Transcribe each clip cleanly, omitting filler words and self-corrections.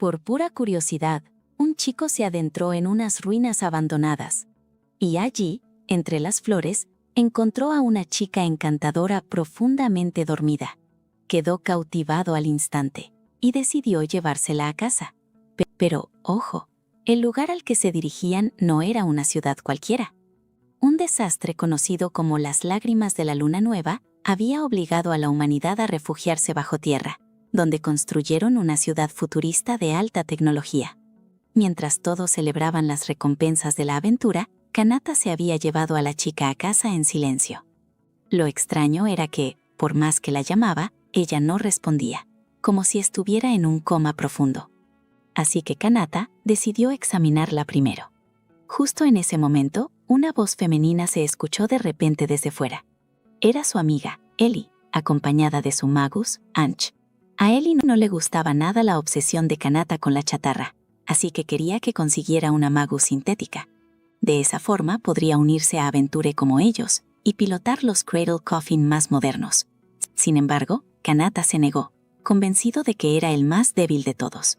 Por pura curiosidad, un chico se adentró en unas ruinas abandonadas. Y allí, entre las flores, encontró a una chica encantadora profundamente dormida. Quedó cautivado al instante y decidió llevársela a casa. Pero, ojo, el lugar al que se dirigían no era una ciudad cualquiera. Un desastre conocido como las lágrimas de la luna nueva había obligado a la humanidad a refugiarse bajo tierra, donde construyeron una ciudad futurista de alta tecnología. Mientras todos celebraban las recompensas de la aventura, Kanata se había llevado a la chica a casa en silencio. Lo extraño era que, por más que la llamaba, ella no respondía, como si estuviera en un coma profundo. Así que Kanata decidió examinarla primero. Justo en ese momento, una voz femenina se escuchó de repente desde fuera. Era su amiga, Ellie, acompañada de su magus, Anch. A Ellie no le gustaba nada la obsesión de Kanata con la chatarra, así que quería que consiguiera una magus sintética. De esa forma podría unirse a Aventure como ellos y pilotar los Cradle Coffin más modernos. Sin embargo, Kanata se negó, convencido de que era el más débil de todos.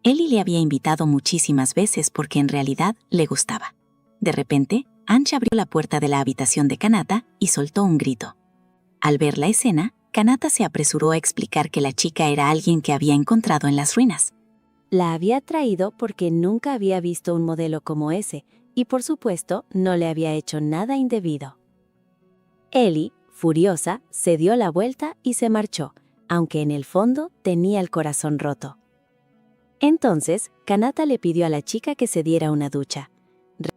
Ellie le había invitado muchísimas veces porque en realidad le gustaba. De repente, Anch abrió la puerta de la habitación de Kanata y soltó un grito. Al ver la escena, Kanata se apresuró a explicar que la chica era alguien que había encontrado en las ruinas. La había traído porque nunca había visto un modelo como ese, y por supuesto no le había hecho nada indebido. Ellie, furiosa, se dio la vuelta y se marchó, aunque en el fondo tenía el corazón roto. Entonces, Kanata le pidió a la chica que se diera una ducha.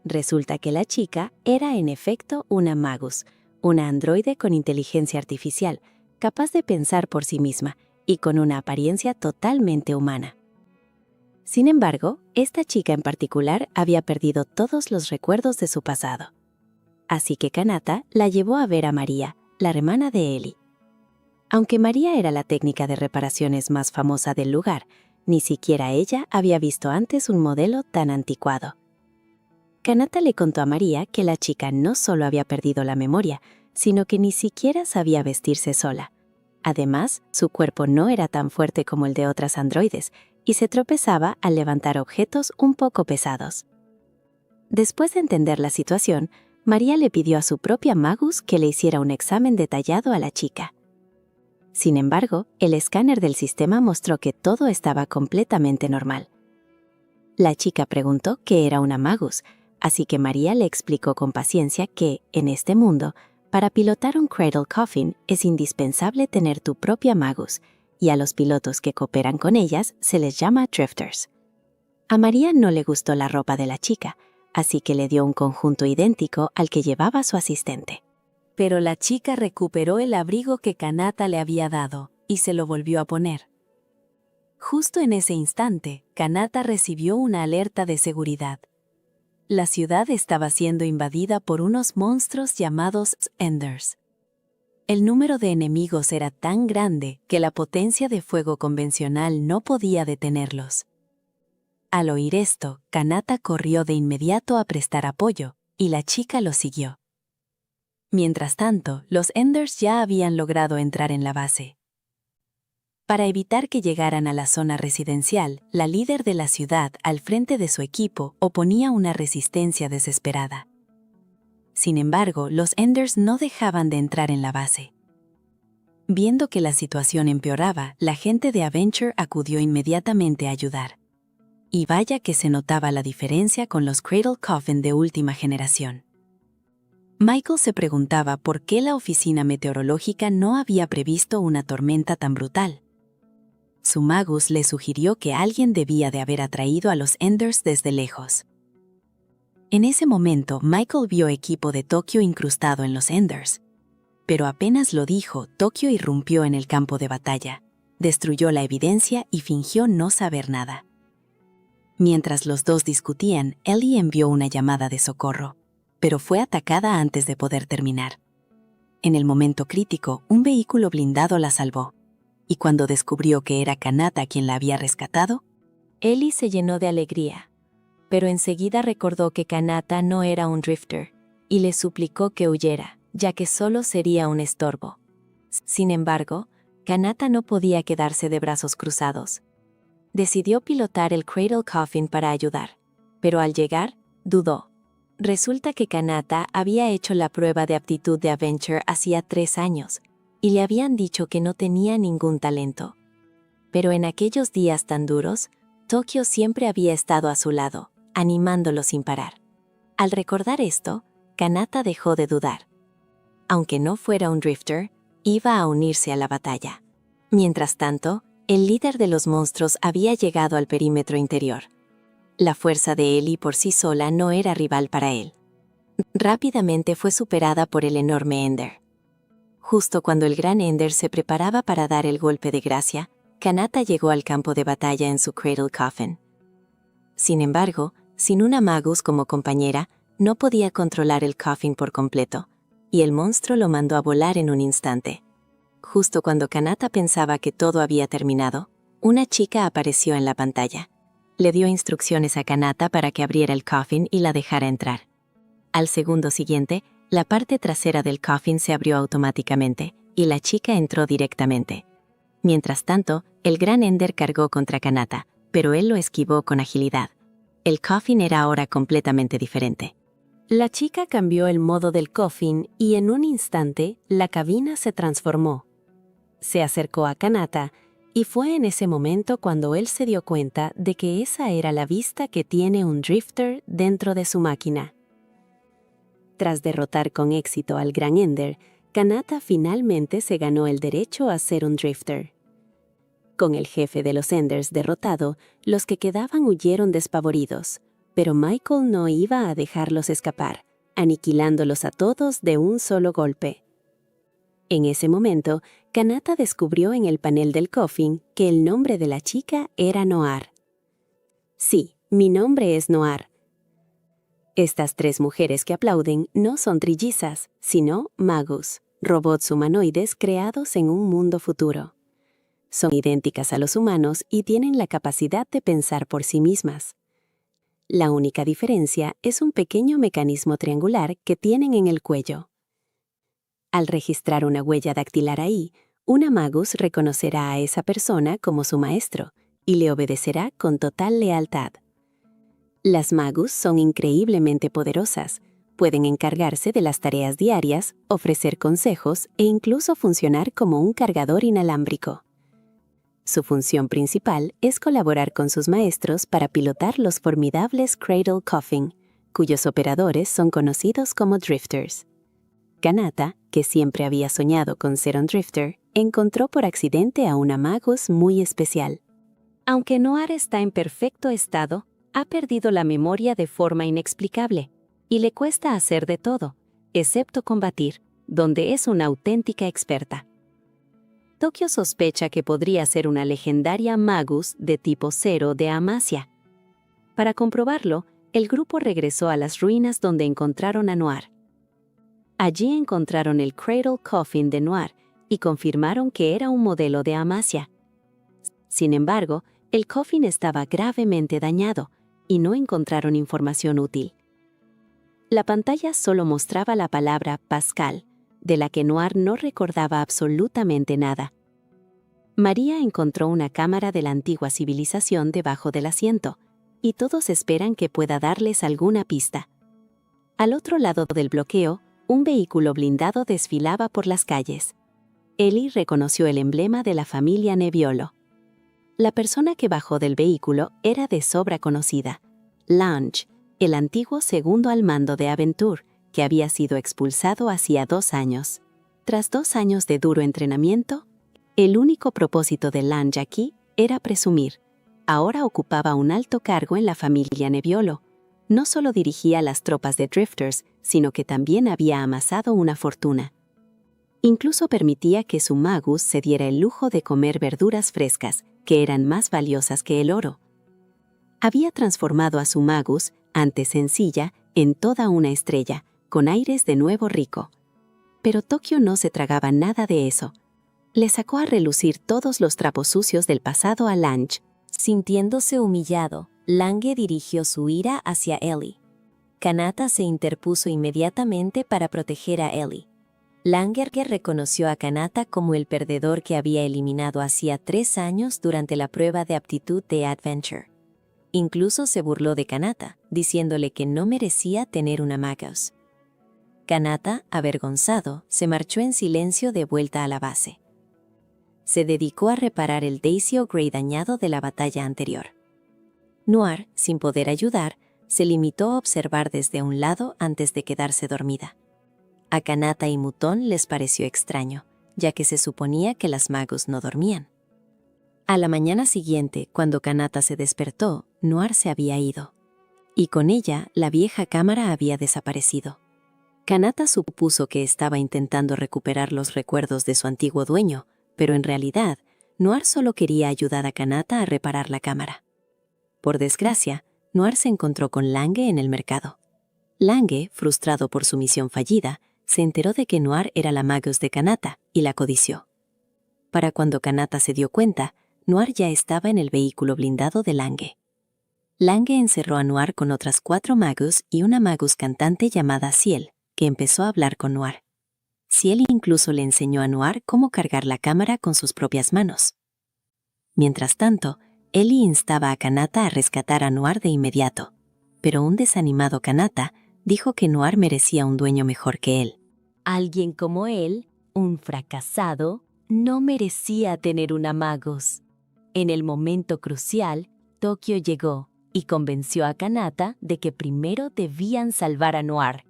Resulta que la chica era en efecto una magus, una androide con inteligencia artificial, capaz de pensar por sí misma y con una apariencia totalmente humana. Sin embargo, esta chica en particular había perdido todos los recuerdos de su pasado. Así que Kanata la llevó a ver a María, la hermana de Ellie. Aunque María era la técnica de reparaciones más famosa del lugar, ni siquiera ella había visto antes un modelo tan anticuado. Kanata le contó a María que la chica no solo había perdido la memoria, sino que ni siquiera sabía vestirse sola. Además, su cuerpo no era tan fuerte como el de otras androides y se tropezaba al levantar objetos un poco pesados. Después de entender la situación, María le pidió a su propia magus que le hiciera un examen detallado a la chica. Sin embargo, el escáner del sistema mostró que todo estaba completamente normal. La chica preguntó qué era una magus, así que María le explicó con paciencia que, en este mundo, para pilotar un Cradle Coffin es indispensable tener tu propia magus, y a los pilotos que cooperan con ellas se les llama drifters. A María no le gustó la ropa de la chica, así que le dio un conjunto idéntico al que llevaba su asistente. Pero la chica recuperó el abrigo que Kanata le había dado y se lo volvió a poner. Justo en ese instante, Kanata recibió una alerta de seguridad. La ciudad estaba siendo invadida por unos monstruos llamados Enders. El número de enemigos era tan grande que la potencia de fuego convencional no podía detenerlos. Al oír esto, Kanata corrió de inmediato a prestar apoyo, y la chica lo siguió. Mientras tanto, los Enders ya habían logrado entrar en la base. Para evitar que llegaran a la zona residencial, la líder de la ciudad, al frente de su equipo, oponía una resistencia desesperada. Sin embargo, los Enders no dejaban de entrar en la base. Viendo que la situación empeoraba, la gente de Aventure acudió inmediatamente a ayudar. Y vaya que se notaba la diferencia con los Cradle Coffin de última generación. Michael se preguntaba por qué la oficina meteorológica no había previsto una tormenta tan brutal. Su magus le sugirió que alguien debía de haber atraído a los Enders desde lejos. En ese momento, Michael vio equipo de Tokio incrustado en los Enders. Pero apenas lo dijo, Tokio irrumpió en el campo de batalla, destruyó la evidencia y fingió no saber nada. Mientras los dos discutían, Ellie envió una llamada de socorro, pero fue atacada antes de poder terminar. En el momento crítico, un vehículo blindado la salvó, y cuando descubrió que era Kanata quien la había rescatado, Ellie se llenó de alegría, pero enseguida recordó que Kanata no era un drifter, y le suplicó que huyera, ya que solo sería un estorbo. Sin embargo, Kanata no podía quedarse de brazos cruzados. Decidió pilotar el Cradle Coffin para ayudar, pero al llegar, dudó. Resulta que Kanata había hecho la prueba de aptitud de Adventure hacía 3 años, y le habían dicho que no tenía ningún talento. Pero en aquellos días tan duros, Tokio siempre había estado a su lado, animándolo sin parar. Al recordar esto, Kanata dejó de dudar. Aunque no fuera un drifter, iba a unirse a la batalla. Mientras tanto, el líder de los monstruos había llegado al perímetro interior. La fuerza de Ellie por sí sola no era rival para él. Rápidamente fue superada por el enorme Ender. Justo cuando el gran Ender se preparaba para dar el golpe de gracia, Kanata llegó al campo de batalla en su Cradle Coffin. Sin embargo, sin una Magus como compañera, no podía controlar el coffin por completo, y el monstruo lo mandó a volar en un instante. Justo cuando Kanata pensaba que todo había terminado, una chica apareció en la pantalla. Le dio instrucciones a Kanata para que abriera el coffin y la dejara entrar. Al segundo siguiente, la parte trasera del coffin se abrió automáticamente, y la chica entró directamente. Mientras tanto, el gran Ender cargó contra Kanata, pero él lo esquivó con agilidad. El coffin era ahora completamente diferente. La chica cambió el modo del coffin y en un instante la cabina se transformó. Se acercó a Kanata y fue en ese momento cuando él se dio cuenta de que esa era la vista que tiene un drifter dentro de su máquina. Tras derrotar con éxito al gran Ender, Kanata finalmente se ganó el derecho a ser un drifter. Con el jefe de los Enders derrotado, los que quedaban huyeron despavoridos, pero Michael no iba a dejarlos escapar, aniquilándolos a todos de un solo golpe. En ese momento, Kanata descubrió en el panel del coffin que el nombre de la chica era Noir. Sí, mi nombre es Noir. Estas 3 mujeres que aplauden no son trillizas, sino Magus, robots humanoides creados en un mundo futuro. Son idénticas a los humanos y tienen la capacidad de pensar por sí mismas. La única diferencia es un pequeño mecanismo triangular que tienen en el cuello. Al registrar una huella dactilar ahí, una Magus reconocerá a esa persona como su maestro y le obedecerá con total lealtad. Las Magus son increíblemente poderosas, pueden encargarse de las tareas diarias, ofrecer consejos e incluso funcionar como un cargador inalámbrico. Su función principal es colaborar con sus maestros para pilotar los formidables Cradle Coffin, cuyos operadores son conocidos como drifters. Kanata, que siempre había soñado con ser un drifter, encontró por accidente a una Magus muy especial. Aunque Noir está en perfecto estado, ha perdido la memoria de forma inexplicable, y le cuesta hacer de todo, excepto combatir, donde es una auténtica experta. Tokio sospecha que podría ser una legendaria Magus de tipo 0 de Amasia. Para comprobarlo, el grupo regresó a las ruinas donde encontraron a Noir. Allí encontraron el Cradle Coffin de Noir y confirmaron que era un modelo de Amasia. Sin embargo, el coffin estaba gravemente dañado y no encontraron información útil. La pantalla solo mostraba la palabra Pascal, de la que Noir no recordaba absolutamente nada. María encontró una cámara de la antigua civilización debajo del asiento, y todos esperan que pueda darles alguna pista. Al otro lado del bloqueo, un vehículo blindado desfilaba por las calles. Ellie reconoció el emblema de la familia Nebbiolo. La persona que bajó del vehículo era de sobra conocida, Lange, el antiguo segundo al mando de Aventure, que había sido expulsado hacía 2 años. Tras 2 años de duro entrenamiento, el único propósito de Lange aquí era presumir. Ahora ocupaba un alto cargo en la familia Nebbiolo. No solo dirigía las tropas de drifters, sino que también había amasado una fortuna. Incluso permitía que su Magus se diera el lujo de comer verduras frescas, que eran más valiosas que el oro. Había transformado a su Magus, antes sencilla, en toda una estrella, con aires de nuevo rico. Pero Tokio no se tragaba nada de eso. Le sacó a relucir todos los trapos sucios del pasado a Lange. Sintiéndose humillado, Lange dirigió su ira hacia Ellie. Kanata se interpuso inmediatamente para proteger a Ellie. Langer reconoció a Kanata como el perdedor que había eliminado hacía 3 años durante la prueba de aptitud de Adventure. Incluso se burló de Kanata, diciéndole que no merecía tener una Magus. Kanata, avergonzado, se marchó en silencio de vuelta a la base. Se dedicó a reparar el Daisy O'Grey dañado de la batalla anterior. Noir, sin poder ayudar, se limitó a observar desde un lado antes de quedarse dormida. A Kanata y Mutón les pareció extraño, ya que se suponía que las Magus no dormían. A la mañana siguiente, cuando Kanata se despertó, Noir se había ido. Y con ella, la vieja cámara había desaparecido. Kanata supuso que estaba intentando recuperar los recuerdos de su antiguo dueño, pero en realidad, Noir solo quería ayudar a Kanata a reparar la cámara. Por desgracia, Noir se encontró con Lange en el mercado. Lange, frustrado por su misión fallida, se enteró de que Noir era la Magus de Kanata y la codició. Para cuando Kanata se dio cuenta, Noir ya estaba en el vehículo blindado de Lange. Lange encerró a Noir con otras 4 Magus y una Magus cantante llamada Ciel, que empezó a hablar con Noir. Ciel incluso le enseñó a Noir cómo cargar la cámara con sus propias manos. Mientras tanto, Ellie instaba a Kanata a rescatar a Noir de inmediato, pero un desanimado Kanata dijo que Noir merecía un dueño mejor que él. Alguien como él, un fracasado, no merecía tener una Magus. En el momento crucial, Tokio llegó y convenció a Kanata de que primero debían salvar a Noir.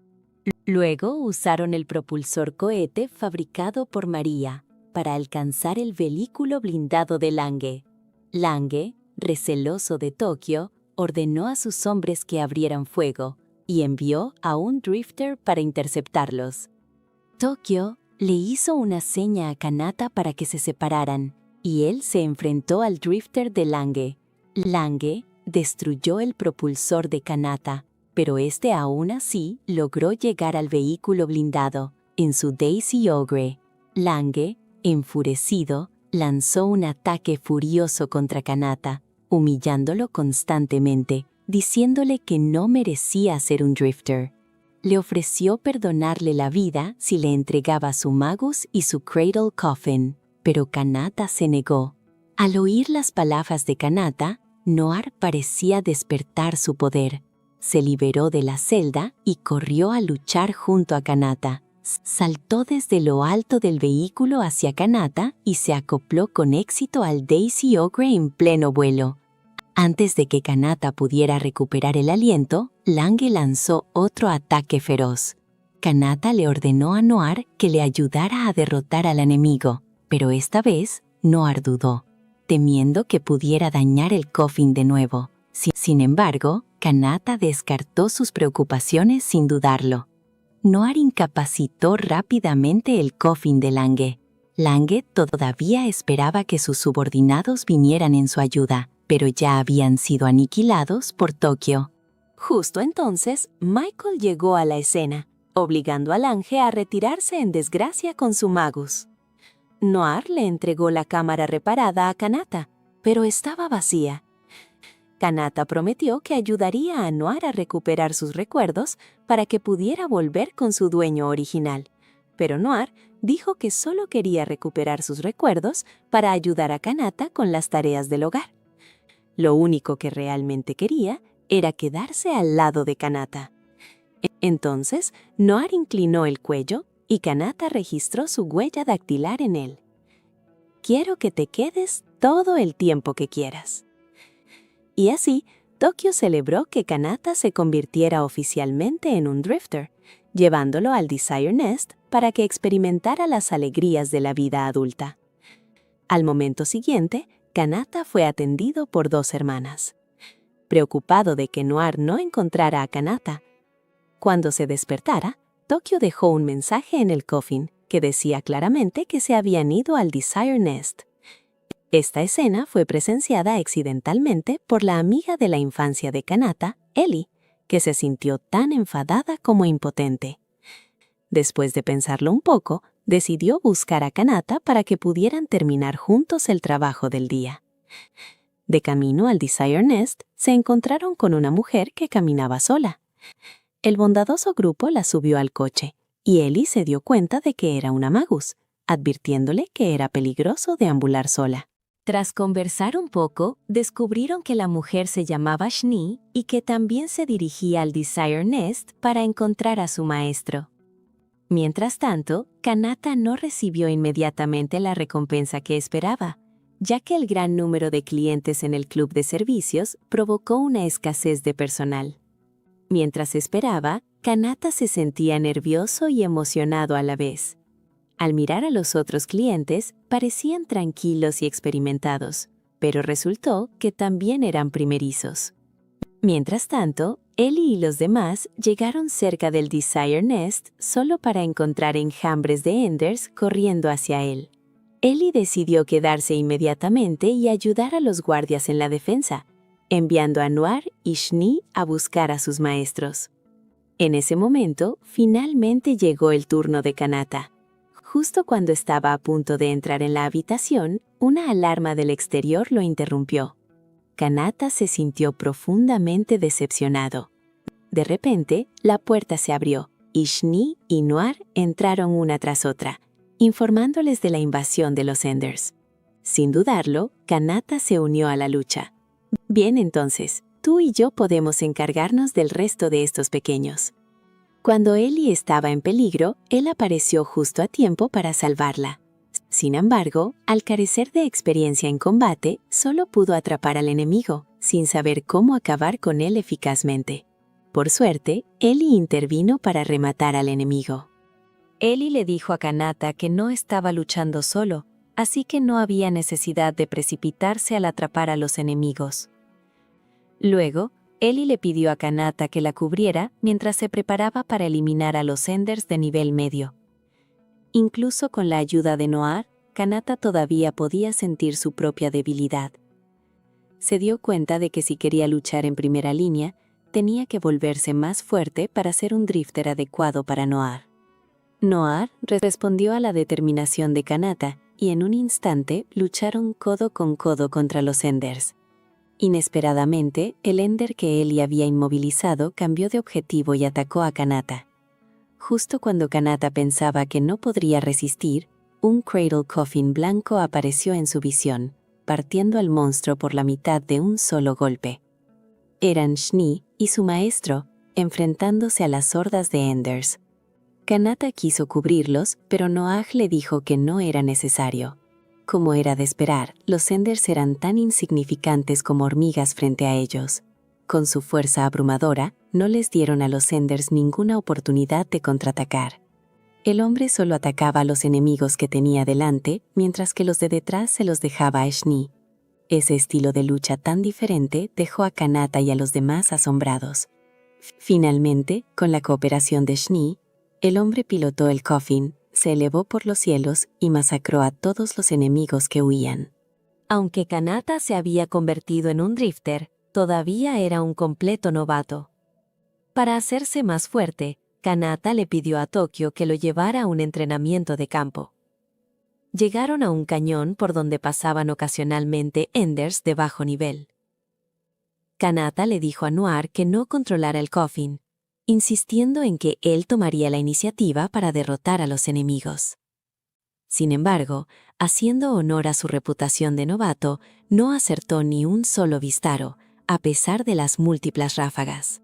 Luego usaron el propulsor cohete fabricado por María para alcanzar el vehículo blindado de Lange. Lange, receloso de Tokio, ordenó a sus hombres que abrieran fuego y envió a un drifter para interceptarlos. Tokio le hizo una seña a Kanata para que se separaran, y él se enfrentó al drifter de Lange. Lange destruyó el propulsor de Kanata, pero este aún así logró llegar al vehículo blindado en su Daisy O'Grey. Lange, enfurecido, lanzó un ataque furioso contra Kanata, humillándolo constantemente, diciéndole que no merecía ser un drifter. Le ofreció perdonarle la vida si le entregaba su Magus y su Cradle Coffin, pero Kanata se negó. Al oír las palabras de Kanata, Noir parecía despertar su poder. Se liberó de la celda y corrió a luchar junto a Kanata. Saltó desde lo alto del vehículo hacia Kanata y se acopló con éxito al Daisy O'Grey en pleno vuelo. Antes de que Kanata pudiera recuperar el aliento, Lange lanzó otro ataque feroz. Kanata le ordenó a Noir que le ayudara a derrotar al enemigo, pero esta vez Noir dudó, temiendo que pudiera dañar el coffin de nuevo. Sin embargo, Kanata descartó sus preocupaciones sin dudarlo. Noir incapacitó rápidamente el coffin de Lange. Lange todavía esperaba que sus subordinados vinieran en su ayuda, pero ya habían sido aniquilados por Tokio. Justo entonces, Michael llegó a la escena, obligando a Lange a retirarse en desgracia con su Magus. Noir le entregó la cámara reparada a Kanata, pero estaba vacía. Kanata prometió que ayudaría a Noir a recuperar sus recuerdos para que pudiera volver con su dueño original, pero Noir dijo que solo quería recuperar sus recuerdos para ayudar a Kanata con las tareas del hogar. Lo único que realmente quería era quedarse al lado de Kanata. Entonces, Noir inclinó el cuello y Kanata registró su huella dactilar en él. Quiero que te quedes todo el tiempo que quieras. Y así, Tokio celebró que Kanata se convirtiera oficialmente en un drifter, llevándolo al Desire Nest para que experimentara las alegrías de la vida adulta. Al momento siguiente, Kanata fue atendido por 2 hermanas. Preocupado de que Noir no encontrara a Kanata, cuando se despertara, Tokio dejó un mensaje en el coffin que decía claramente que se habían ido al Desire Nest. Esta escena fue presenciada accidentalmente por la amiga de la infancia de Kanata, Ellie, que se sintió tan enfadada como impotente. Después de pensarlo un poco, decidió buscar a Kanata para que pudieran terminar juntos el trabajo del día. De camino al Desire Nest, se encontraron con una mujer que caminaba sola. El bondadoso grupo la subió al coche, y Ellie se dio cuenta de que era una magus, advirtiéndole que era peligroso deambular sola. Tras conversar un poco, descubrieron que la mujer se llamaba Shni y que también se dirigía al Desire Nest para encontrar a su maestro. Mientras tanto, Kanata no recibió inmediatamente la recompensa que esperaba, ya que el gran número de clientes en el club de servicios provocó una escasez de personal. Mientras esperaba, Kanata se sentía nervioso y emocionado a la vez. Al mirar a los otros clientes, parecían tranquilos y experimentados, pero resultó que también eran primerizos. Mientras tanto, Ellie y los demás llegaron cerca del Desire Nest solo para encontrar enjambres de Enders corriendo hacia él. Ellie decidió quedarse inmediatamente y ayudar a los guardias en la defensa, enviando a Noir y Shni a buscar a sus maestros. En ese momento, finalmente llegó el turno de Kanata. Justo cuando estaba a punto de entrar en la habitación, una alarma del exterior lo interrumpió. Kanata se sintió profundamente decepcionado. De repente, la puerta se abrió y Shni y Noir entraron una tras otra, informándoles de la invasión de los Enders. Sin dudarlo, Kanata se unió a la lucha. Bien, entonces, tú y yo podemos encargarnos del resto de estos pequeños. Cuando Ellie estaba en peligro, él apareció justo a tiempo para salvarla. Sin embargo, al carecer de experiencia en combate, solo pudo atrapar al enemigo, sin saber cómo acabar con él eficazmente. Por suerte, Ellie intervino para rematar al enemigo. Ellie le dijo a Kanata que no estaba luchando solo, así que no había necesidad de precipitarse al atrapar a los enemigos. Luego, Ellie le pidió a Kanata que la cubriera mientras se preparaba para eliminar a los Enders de nivel medio. Incluso con la ayuda de Noir, Kanata todavía podía sentir su propia debilidad. Se dio cuenta de que si quería luchar en primera línea, tenía que volverse más fuerte para ser un drifter adecuado para Noir. Noir respondió a la determinación de Kanata y en un instante lucharon codo con codo contra los Enders. Inesperadamente, el Ender que Ellie había inmovilizado cambió de objetivo y atacó a Kanata. Justo cuando Kanata pensaba que no podría resistir, un Cradle Coffin blanco apareció en su visión, partiendo al monstruo por la mitad de un solo golpe. Eran Shni y su maestro, enfrentándose a las hordas de Enders. Kanata quiso cubrirlos, pero Noah le dijo que no era necesario. Como era de esperar, los Enders eran tan insignificantes como hormigas frente a ellos. Con su fuerza abrumadora, no les dieron a los Enders ninguna oportunidad de contraatacar. El hombre solo atacaba a los enemigos que tenía delante, mientras que los de detrás se los dejaba a Shni. Ese estilo de lucha tan diferente dejó a Kanata y a los demás asombrados. Finalmente, con la cooperación de Shni, el hombre pilotó el Coffin, se elevó por los cielos y masacró a todos los enemigos que huían. Aunque Kanata se había convertido en un drifter, todavía era un completo novato. Para hacerse más fuerte, Kanata le pidió a Tokio que lo llevara a un entrenamiento de campo. Llegaron a un cañón por donde pasaban ocasionalmente Enders de bajo nivel. Kanata le dijo a Noir que no controlara el Coffin, insistiendo en que él tomaría la iniciativa para derrotar a los enemigos. Sin embargo, haciendo honor a su reputación de novato, no acertó ni un solo Vistaro, a pesar de las múltiples ráfagas.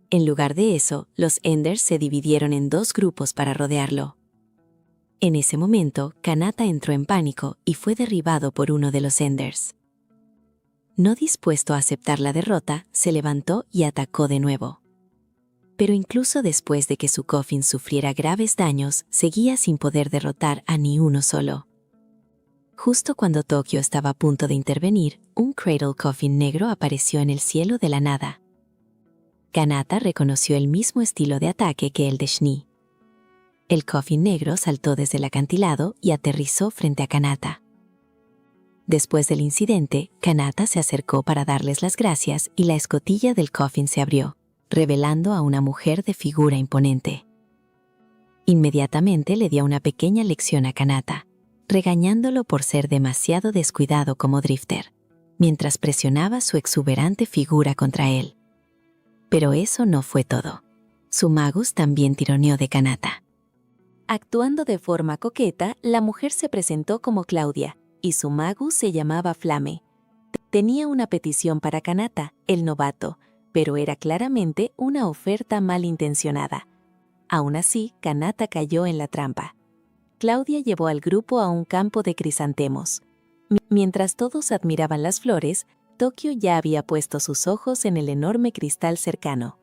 En lugar de eso, los Enders se dividieron en dos grupos para rodearlo. En ese momento, Kanata entró en pánico y fue derribado por uno de los Enders. No dispuesto a aceptar la derrota, se levantó y atacó de nuevo. Pero incluso después de que su Coffin sufriera graves daños, seguía sin poder derrotar a ni uno solo. Justo cuando Tokio estaba a punto de intervenir, un Cradle Coffin negro apareció en el cielo de la nada. Kanata reconoció el mismo estilo de ataque que el de Shni. El Coffin negro saltó desde el acantilado y aterrizó frente a Kanata. Después del incidente, Kanata se acercó para darles las gracias y la escotilla del Coffin se abrió, revelando a una mujer de figura imponente. Inmediatamente le dio una pequeña lección a Kanata, regañándolo por ser demasiado descuidado como drifter, mientras presionaba su exuberante figura contra él. Pero eso no fue todo. Su magus también tironeó de Kanata. Actuando de forma coqueta, la mujer se presentó como Claudia, y su magus se llamaba Flame. Tenía una petición para Kanata, el novato, pero era claramente una oferta malintencionada. Aún así, Kanata cayó en la trampa. Claudia llevó al grupo a un campo de crisantemos. Mientras todos admiraban las flores, Tokio ya había puesto sus ojos en el enorme cristal cercano.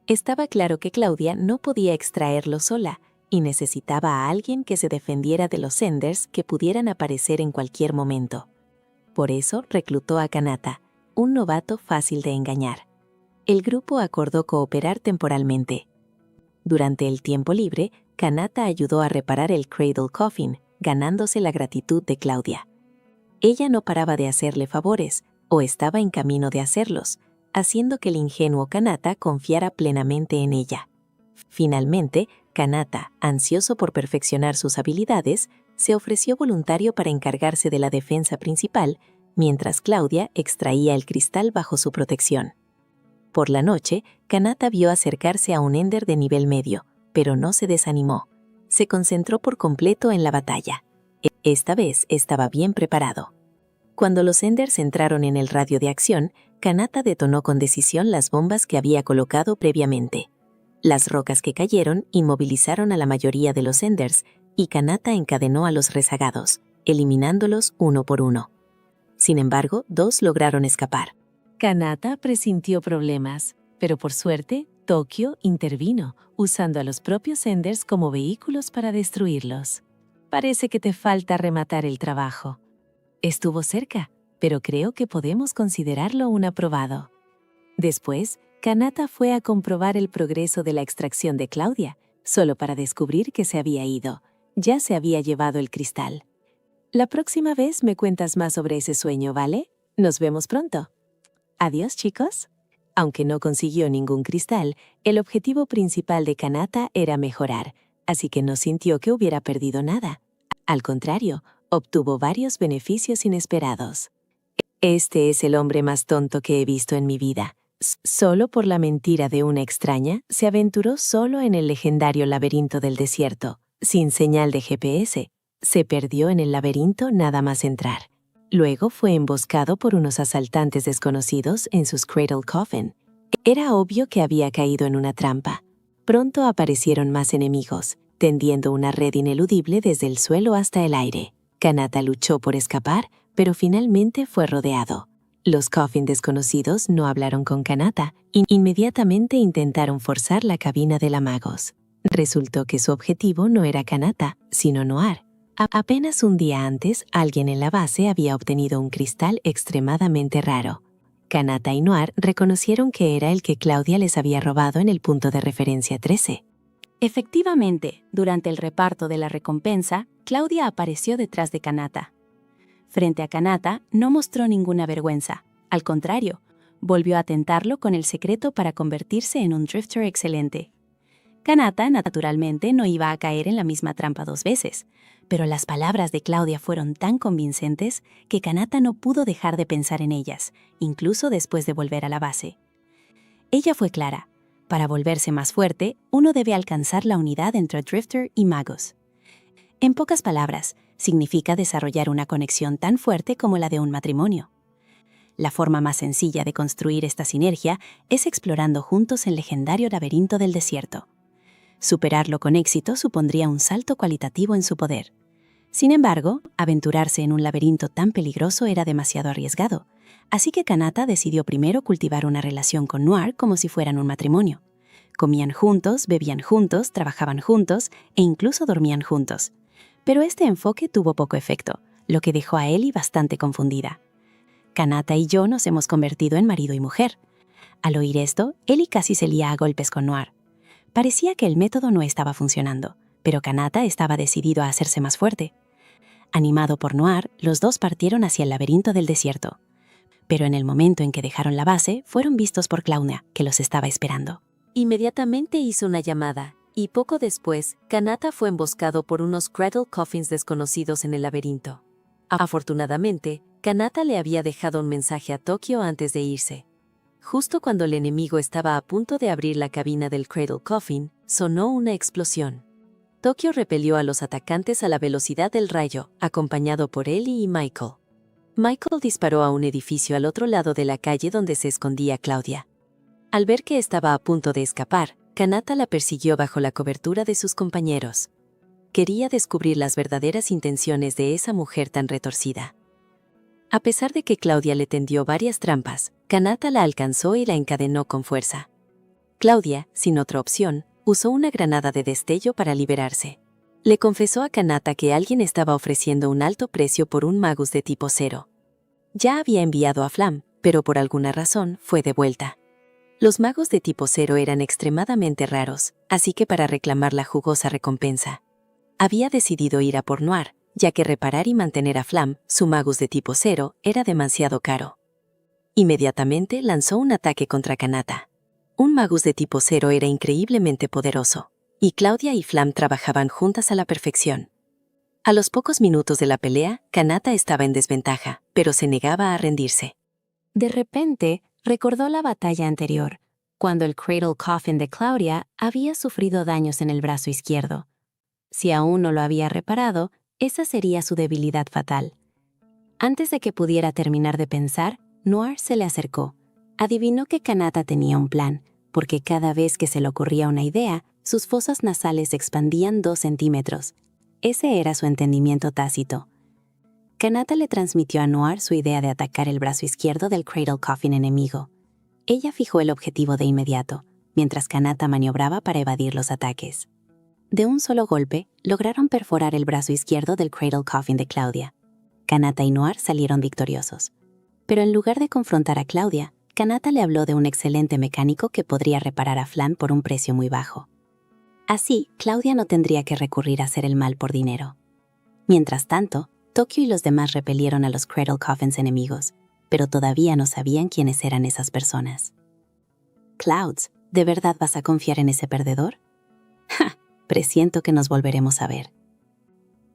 Estaba claro que Claudia no podía extraerlo sola y necesitaba a alguien que se defendiera de los Enders que pudieran aparecer en cualquier momento. Por eso reclutó a Kanata, un novato fácil de engañar. El grupo acordó cooperar temporalmente. Durante el tiempo libre, Kanata ayudó a reparar el Cradle Coffin, ganándose la gratitud de Claudia. Ella no paraba de hacerle favores, o estaba en camino de hacerlos, haciendo que el ingenuo Kanata confiara plenamente en ella. Finalmente, Kanata, ansioso por perfeccionar sus habilidades, se ofreció voluntario para encargarse de la defensa principal, mientras Claudia extraía el cristal bajo su protección. Por la noche, Kanata vio acercarse a un Ender de nivel medio, pero no se desanimó. Se concentró por completo en la batalla. Esta vez estaba bien preparado. Cuando los Enders entraron en el radio de acción, Kanata detonó con decisión las bombas que había colocado previamente. Las rocas que cayeron inmovilizaron a la mayoría de los Enders y Kanata encadenó a los rezagados, eliminándolos uno por uno. Sin embargo, 2 lograron escapar. Kanata presintió problemas, pero por suerte, Tokio intervino, usando a los propios Enders como vehículos para destruirlos. Parece que te falta rematar el trabajo. Estuvo cerca, pero creo que podemos considerarlo un aprobado. Después, Kanata fue a comprobar el progreso de la extracción de Claudia, solo para descubrir que se había ido. Ya se había llevado el cristal. La próxima vez me cuentas más sobre ese sueño, ¿vale? Nos vemos pronto. Adiós, chicos. Aunque no consiguió ningún cristal, el objetivo principal de Kanata era mejorar, así que no sintió que hubiera perdido nada. Al contrario, obtuvo varios beneficios inesperados. Este es el hombre más tonto que he visto en mi vida. Solo por la mentira de una extraña, se aventuró solo en el legendario laberinto del desierto, sin señal de GPS. Se perdió en el laberinto nada más entrar. Luego fue emboscado por unos asaltantes desconocidos en sus Cradle Coffin. Era obvio que había caído en una trampa. Pronto aparecieron más enemigos, tendiendo una red ineludible desde el suelo hasta el aire. Kanata luchó por escapar, pero finalmente fue rodeado. Los Coffin desconocidos no hablaron con Kanata y inmediatamente intentaron forzar la cabina de la Magos. Resultó que su objetivo no era Kanata, sino Noir. Apenas un día antes, alguien en la base había obtenido un cristal extremadamente raro. Kanata y Noir reconocieron que era el que Claudia les había robado en el punto de referencia 13. Efectivamente, durante el reparto de la recompensa, Claudia apareció detrás de Kanata. Frente a Kanata, no mostró ninguna vergüenza. Al contrario, volvió a tentarlo con el secreto para convertirse en un drifter excelente. Kanata, naturalmente, no iba a caer en la misma trampa 2 veces, pero las palabras de Claudia fueron tan convincentes que Kanata no pudo dejar de pensar en ellas, incluso después de volver a la base. Ella fue clara. Para volverse más fuerte, uno debe alcanzar la unidad entre drifter y magos. En pocas palabras, significa desarrollar una conexión tan fuerte como la de un matrimonio. La forma más sencilla de construir esta sinergia es explorando juntos el legendario laberinto del desierto. Superarlo con éxito supondría un salto cualitativo en su poder. Sin embargo, aventurarse en un laberinto tan peligroso era demasiado arriesgado, así que Kanata decidió primero cultivar una relación con Noir como si fueran un matrimonio. Comían juntos, bebían juntos, trabajaban juntos e incluso dormían juntos. Pero este enfoque tuvo poco efecto, lo que dejó a Ellie bastante confundida. Kanata y yo nos hemos convertido en marido y mujer. Al oír esto, Ellie casi se lía a golpes con Noir. Parecía que el método no estaba funcionando, pero Kanata estaba decidido a hacerse más fuerte. Animado por Noir, los dos partieron hacia el laberinto del desierto. Pero en el momento en que dejaron la base, fueron vistos por Claudia, que los estaba esperando. Inmediatamente hizo una llamada, y poco después, Kanata fue emboscado por unos Cradle Coffins desconocidos en el laberinto. Afortunadamente, Kanata le había dejado un mensaje a Tokio antes de irse. Justo cuando el enemigo estaba a punto de abrir la cabina del Cradle Coffin, sonó una explosión. Tokio repelió a los atacantes a la velocidad del rayo, acompañado por Ellie y Michael. Michael disparó a un edificio al otro lado de la calle donde se escondía Claudia. Al ver que estaba a punto de escapar, Kanata la persiguió bajo la cobertura de sus compañeros. Quería descubrir las verdaderas intenciones de esa mujer tan retorcida. A pesar de que Claudia le tendió varias trampas, Kanata la alcanzó y la encadenó con fuerza. Claudia, sin otra opción, usó una granada de destello para liberarse. Le confesó a Kanata que alguien estaba ofreciendo un alto precio por un magus de tipo 0. Ya había enviado a Flam, pero por alguna razón fue devuelta. Los magos de tipo 0 eran extremadamente raros, así que para reclamar la jugosa recompensa, había decidido ir a por Noir, ya que reparar y mantener a Flam, su magus de tipo 0, era demasiado caro. Inmediatamente lanzó un ataque contra Kanata. Un magus de tipo 0 era increíblemente poderoso, y Claudia y Flam trabajaban juntas a la perfección. A los pocos minutos de la pelea, Kanata estaba en desventaja, pero se negaba a rendirse. De repente, recordó la batalla anterior, cuando el Cradle Coffin de Claudia había sufrido daños en el brazo izquierdo. Si aún no lo había reparado, esa sería su debilidad fatal. Antes de que pudiera terminar de pensar, Noir se le acercó. Adivinó que Kanata tenía un plan, porque cada vez que se le ocurría una idea, sus fosas nasales se expandían 2 centímetros. Ese era su entendimiento tácito. Kanata le transmitió a Noir su idea de atacar el brazo izquierdo del Cradle Coffin enemigo. Ella fijó el objetivo de inmediato, mientras Kanata maniobraba para evadir los ataques. De un solo golpe, lograron perforar el brazo izquierdo del Cradle Coffin de Claudia. Kanata y Noir salieron victoriosos. Pero en lugar de confrontar a Claudia, Kanata le habló de un excelente mecánico que podría reparar a Flam por un precio muy bajo. Así, Claudia no tendría que recurrir a hacer el mal por dinero. Mientras tanto, Tokio y los demás repelieron a los Cradle Coffins enemigos, pero todavía no sabían quiénes eran esas personas. Clouds, ¿de verdad vas a confiar en ese perdedor? ¡Ja! Presiento que nos volveremos a ver.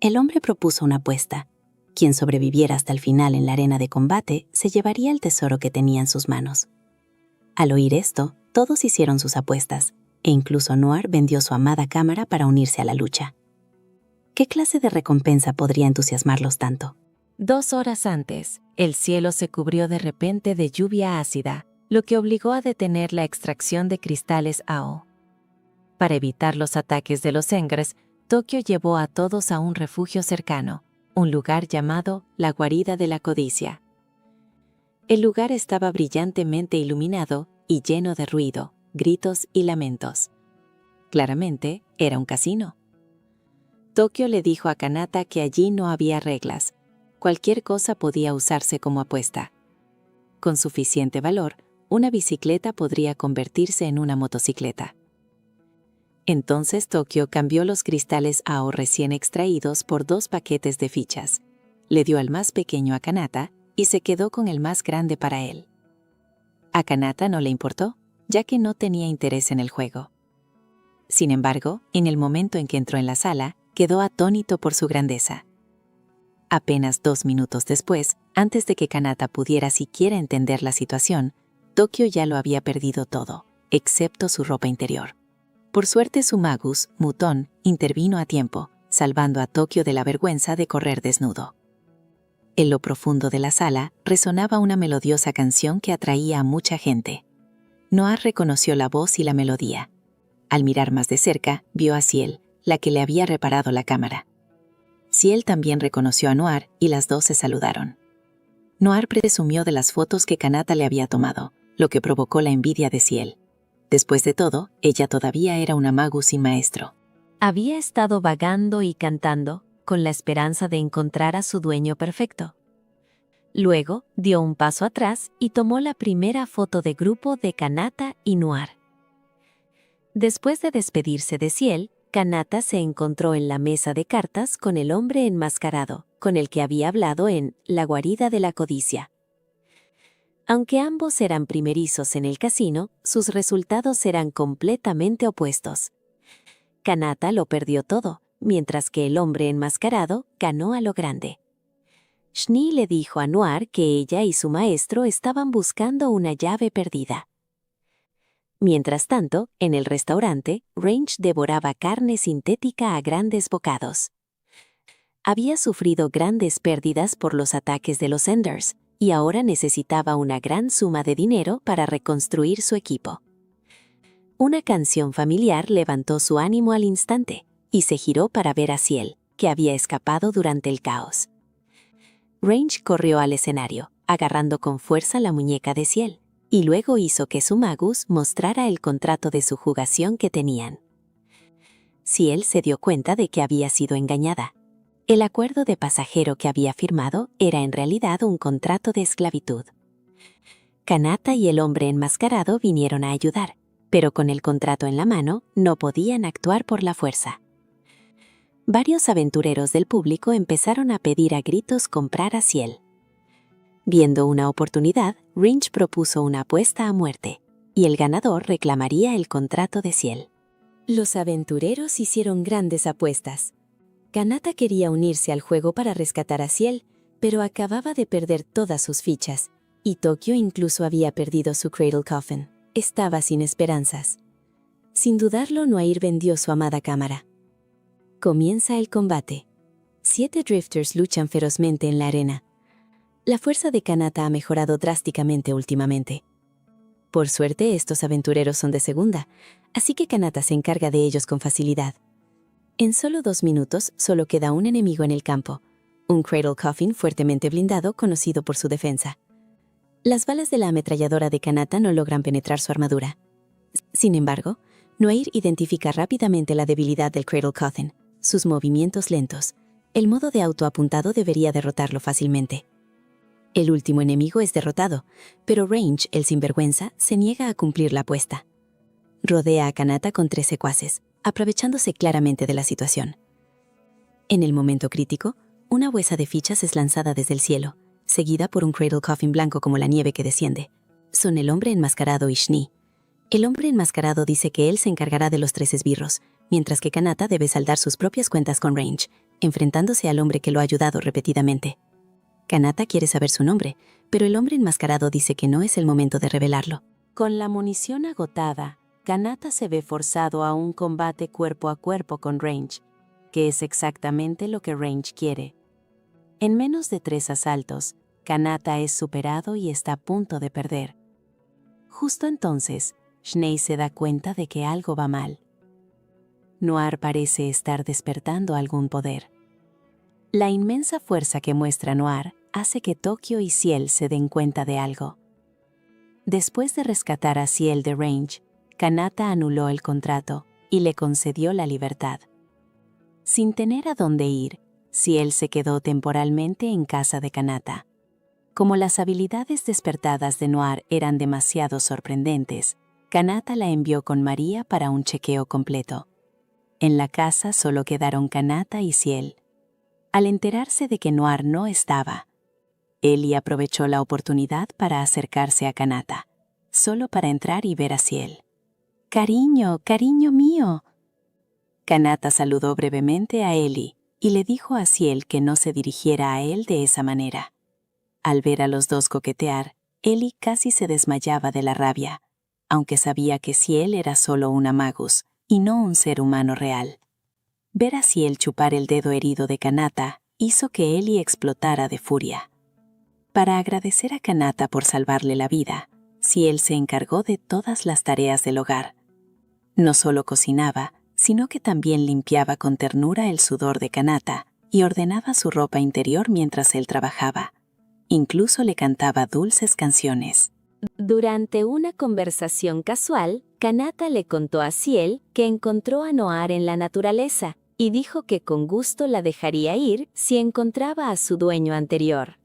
El hombre propuso una apuesta. Quien sobreviviera hasta el final en la arena de combate se llevaría el tesoro que tenía en sus manos. Al oír esto, todos hicieron sus apuestas, e incluso Noir vendió su amada cámara para unirse a la lucha. ¿Qué clase de recompensa podría entusiasmarlos tanto? 2 horas antes, el cielo se cubrió de repente de lluvia ácida, lo que obligó a detener la extracción de cristales AO. Para evitar los ataques de los Engres, Tokio llevó a todos a un refugio cercano, un lugar llamado la Guarida de la Codicia. El lugar estaba brillantemente iluminado y lleno de ruido, gritos y lamentos. Claramente, era un casino. Tokio le dijo a Kanata que allí no había reglas. Cualquier cosa podía usarse como apuesta. Con suficiente valor, una bicicleta podría convertirse en una motocicleta. Entonces Tokio cambió los cristales AO recién extraídos por 2 paquetes de fichas. Le dio al más pequeño a Kanata y se quedó con el más grande para él. A Kanata no le importó, ya que no tenía interés en el juego. Sin embargo, en el momento en que entró en la sala, quedó atónito por su grandeza. Apenas 2 minutos después, antes de que Kanata pudiera siquiera entender la situación, Tokio ya lo había perdido todo, excepto su ropa interior. Por suerte su magus, Mutón, intervino a tiempo, salvando a Tokio de la vergüenza de correr desnudo. En lo profundo de la sala resonaba una melodiosa canción que atraía a mucha gente. Noir reconoció la voz y la melodía. Al mirar más de cerca, vio a Ciel, la que le había reparado la cámara. Ciel también reconoció a Noir y las dos se saludaron. Noir presumió de las fotos que Kanata le había tomado, lo que provocó la envidia de Ciel. Después de todo, ella todavía era una magus sin maestro. Había estado vagando y cantando, con la esperanza de encontrar a su dueño perfecto. Luego, dio un paso atrás y tomó la primera foto de grupo de Kanata y Noir. Después de despedirse de Ciel, Kanata se encontró en la mesa de cartas con el hombre enmascarado, con el que había hablado en la Guarida de la Codicia. Aunque ambos eran primerizos en el casino, sus resultados eran completamente opuestos. Kanata lo perdió todo, mientras que el hombre enmascarado ganó a lo grande. Schnee le dijo a Noir que ella y su maestro estaban buscando una llave perdida. Mientras tanto, en el restaurante, Range devoraba carne sintética a grandes bocados. Había sufrido grandes pérdidas por los ataques de los Enders, y ahora necesitaba una gran suma de dinero para reconstruir su equipo. Una canción familiar levantó su ánimo al instante, y se giró para ver a Ciel, que había escapado durante el caos. Range corrió al escenario, agarrando con fuerza la muñeca de Ciel, y luego hizo que su magus mostrara el contrato de subjugación que tenían. Ciel se dio cuenta de que había sido engañada. El acuerdo de pasajero que había firmado era en realidad un contrato de esclavitud. Kanata y el hombre enmascarado vinieron a ayudar, pero con el contrato en la mano no podían actuar por la fuerza. Varios aventureros del público empezaron a pedir a gritos comprar a Ciel. Viendo una oportunidad, Range propuso una apuesta a muerte, y el ganador reclamaría el contrato de Ciel. Los aventureros hicieron grandes apuestas. Kanata quería unirse al juego para rescatar a Ciel, pero acababa de perder todas sus fichas, y Tokio incluso había perdido su Cradle Coffin. Estaba sin esperanzas. Sin dudarlo, Noir vendió su amada cámara. Comienza el combate. 7 drifters luchan ferozmente en la arena. La fuerza de Kanata ha mejorado drásticamente últimamente. Por suerte, estos aventureros son de segunda, así que Kanata se encarga de ellos con facilidad. En solo 2 minutos, solo queda un enemigo en el campo, un Cradle Coffin fuertemente blindado conocido por su defensa. Las balas de la ametralladora de Kanata no logran penetrar su armadura. Sin embargo, Noir identifica rápidamente la debilidad del Cradle Coffin, sus movimientos lentos. El modo de autoapuntado debería derrotarlo fácilmente. El último enemigo es derrotado, pero Range, el sinvergüenza, se niega a cumplir la apuesta. Rodea a Kanata con 3 secuaces, aprovechándose claramente de la situación. En el momento crítico, una huesa de fichas es lanzada desde el cielo, seguida por un Cradle Coffin blanco como la nieve que desciende. Son el hombre enmascarado y Schnee. El hombre enmascarado dice que él se encargará de los 3 esbirros, mientras que Kanata debe saldar sus propias cuentas con Range, enfrentándose al hombre que lo ha ayudado repetidamente. Kanata quiere saber su nombre, pero el hombre enmascarado dice que no es el momento de revelarlo. Con la munición agotada, Kanata se ve forzado a un combate cuerpo a cuerpo con Range, que es exactamente lo que Range quiere. En menos de 3 asaltos, Kanata es superado y está a punto de perder. Justo entonces, Schnee se da cuenta de que algo va mal. Noir parece estar despertando algún poder. La inmensa fuerza que muestra Noir hace que Tokio y Ciel se den cuenta de algo. Después de rescatar a Ciel de Range, Kanata anuló el contrato y le concedió la libertad. Sin tener a dónde ir, Ciel se quedó temporalmente en casa de Kanata. Como las habilidades despertadas de Noir eran demasiado sorprendentes, Kanata la envió con María para un chequeo completo. En la casa solo quedaron Kanata y Ciel. Al enterarse de que Noir no estaba, Ellie aprovechó la oportunidad para acercarse a Kanata, solo para entrar y ver a Ciel. «Cariño, cariño mío». Kanata saludó brevemente a Ellie y le dijo a Ciel que no se dirigiera a él de esa manera. Al ver a los dos coquetear, Ellie casi se desmayaba de la rabia, aunque sabía que Ciel era solo una magus y no un ser humano real. Ver a Ciel chupar el dedo herido de Kanata hizo que Ellie explotara de furia. Para agradecer a Kanata por salvarle la vida, Ciel se encargó de todas las tareas del hogar. No solo cocinaba, sino que también limpiaba con ternura el sudor de Kanata y ordenaba su ropa interior mientras él trabajaba. Incluso le cantaba dulces canciones. Durante una conversación casual, Kanata le contó a Ciel que encontró a Noir en la naturaleza y dijo que con gusto la dejaría ir si encontraba a su dueño anterior.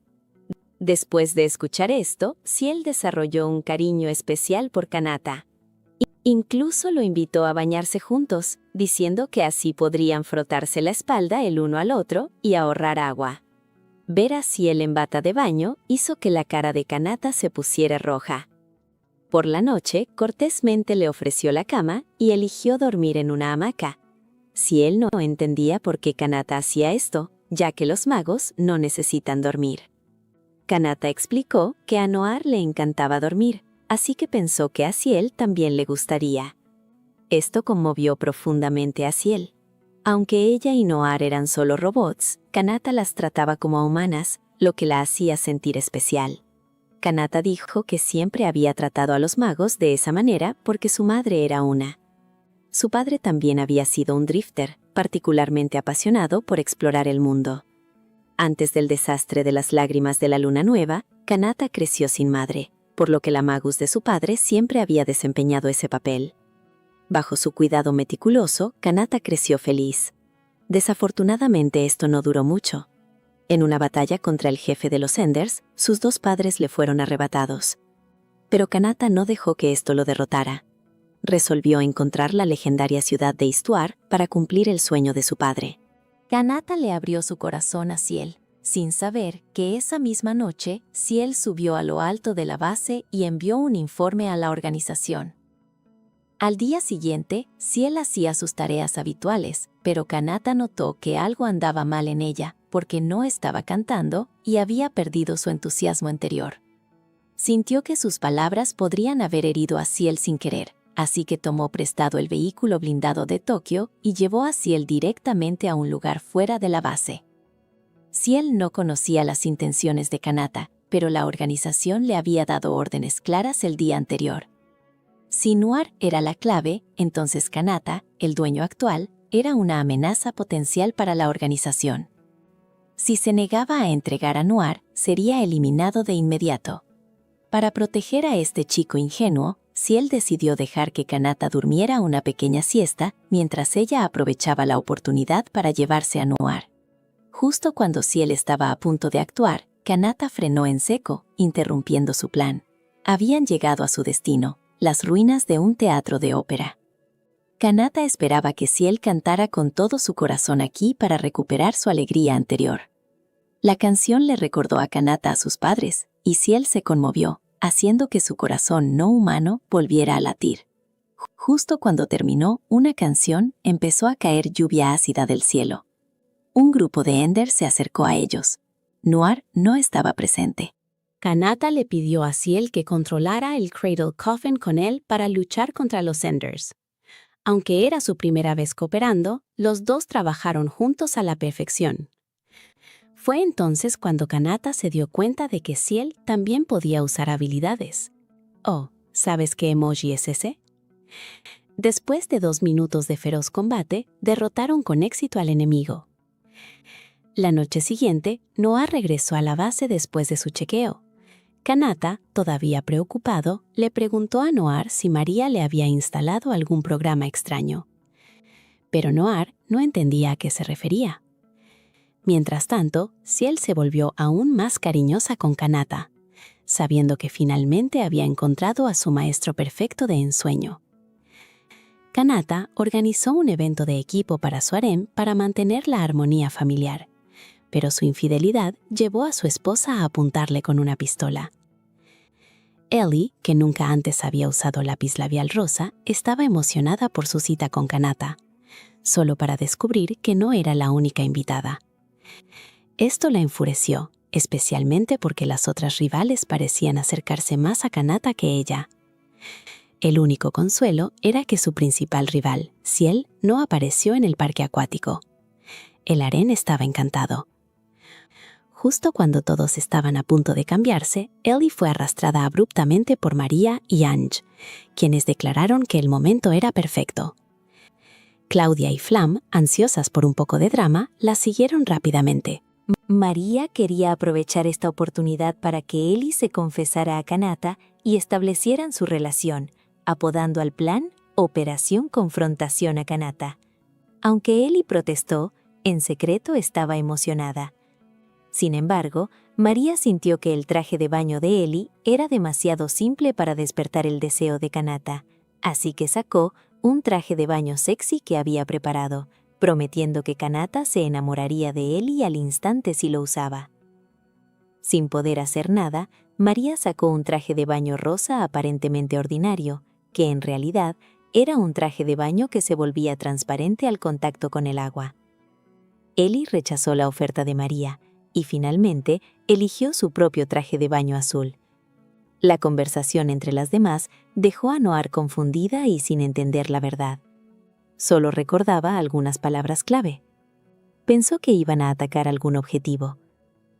Después de escuchar esto, Ciel desarrolló un cariño especial por Kanata. Incluso lo invitó a bañarse juntos, diciendo que así podrían frotarse la espalda el uno al otro y ahorrar agua. Ver a Ciel en bata de baño hizo que la cara de Kanata se pusiera roja. Por la noche, cortésmente le ofreció la cama y eligió dormir en una hamaca. Ciel no entendía por qué Kanata hacía esto, ya que los magos no necesitan dormir. Kanata explicó que a Noir le encantaba dormir, así que pensó que a Ciel también le gustaría. Esto conmovió profundamente a Ciel. Aunque ella y Noir eran solo robots, Kanata las trataba como humanas, lo que la hacía sentir especial. Kanata dijo que siempre había tratado a los magos de esa manera porque su madre era una. Su padre también había sido un drifter, particularmente apasionado por explorar el mundo. Antes del desastre de las lágrimas de la luna nueva, Kanata creció sin madre, por lo que la magus de su padre siempre había desempeñado ese papel. Bajo su cuidado meticuloso, Kanata creció feliz. Desafortunadamente esto no duró mucho. En una batalla contra el jefe de los Enders, sus dos padres le fueron arrebatados. Pero Kanata no dejó que esto lo derrotara. Resolvió encontrar la legendaria ciudad de Histoire para cumplir el sueño de su padre. Kanata le abrió su corazón a Ciel, sin saber que esa misma noche Ciel subió a lo alto de la base y envió un informe a la organización. Al día siguiente, Ciel hacía sus tareas habituales, pero Kanata notó que algo andaba mal en ella, porque no estaba cantando y había perdido su entusiasmo anterior. Sintió que sus palabras podrían haber herido a Ciel sin querer, así que tomó prestado el vehículo blindado de Tokio y llevó a Ciel directamente a un lugar fuera de la base. Ciel no conocía las intenciones de Kanata, pero la organización le había dado órdenes claras el día anterior. Si Noir era la clave, entonces Kanata, el dueño actual, era una amenaza potencial para la organización. Si se negaba a entregar a Noir, sería eliminado de inmediato. Para proteger a este chico ingenuo, Ciel decidió dejar que Kanata durmiera una pequeña siesta mientras ella aprovechaba la oportunidad para llevarse a Noir. Justo cuando Ciel estaba a punto de actuar, Kanata frenó en seco, interrumpiendo su plan. Habían llegado a su destino, las ruinas de un teatro de ópera. Kanata esperaba que Ciel cantara con todo su corazón aquí para recuperar su alegría anterior. La canción le recordó a Kanata a sus padres, y Ciel se conmovió, haciendo que su corazón no humano volviera a latir. Justo cuando terminó una canción, empezó a caer lluvia ácida del cielo. Un grupo de Ender se acercó a ellos. Noir no estaba presente. Kanata le pidió a Ciel que controlara el Cradle Coffin con él para luchar contra los Enders. Aunque era su primera vez cooperando, los dos trabajaron juntos a la perfección. Fue entonces cuando Kanata se dio cuenta de que Ciel también podía usar habilidades. Oh, ¿sabes qué emoji es ese? Después de 2 minutos de feroz combate, derrotaron con éxito al enemigo. La noche siguiente, Noir regresó a la base después de su chequeo. Kanata, todavía preocupado, le preguntó a Noir si María le había instalado algún programa extraño. Pero Noir no entendía a qué se refería. Mientras tanto, Ciel se volvió aún más cariñosa con Kanata, sabiendo que finalmente había encontrado a su maestro perfecto de ensueño. Kanata organizó un evento de equipo para su harem para mantener la armonía familiar, pero su infidelidad llevó a su esposa a apuntarle con una pistola. Ellie, que nunca antes había usado lápiz labial rosa, estaba emocionada por su cita con Kanata, solo para descubrir que no era la única invitada. Esto la enfureció, especialmente porque las otras rivales parecían acercarse más a Kanata que ella. El único consuelo era que su principal rival, Ciel, no apareció en el parque acuático. El harén estaba encantado. Justo cuando todos estaban a punto de cambiarse, Ellie fue arrastrada abruptamente por María y Ange, quienes declararon que el momento era perfecto. Claudia y Flam, ansiosas por un poco de drama, la siguieron rápidamente. María quería aprovechar esta oportunidad para que Ellie se confesara a Kanata y establecieran su relación, apodando al plan Operación Confrontación a Kanata. Aunque Ellie protestó, en secreto estaba emocionada. Sin embargo, María sintió que el traje de baño de Ellie era demasiado simple para despertar el deseo de Kanata, así que sacó un traje de baño sexy que había preparado, prometiendo que Kanata se enamoraría de Ellie al instante si lo usaba. Sin poder hacer nada, María sacó un traje de baño rosa aparentemente ordinario, que en realidad era un traje de baño que se volvía transparente al contacto con el agua. Ellie rechazó la oferta de María y finalmente eligió su propio traje de baño azul. La conversación entre las demás dejó a Noir confundida y sin entender la verdad. Solo recordaba algunas palabras clave. Pensó que iban a atacar algún objetivo.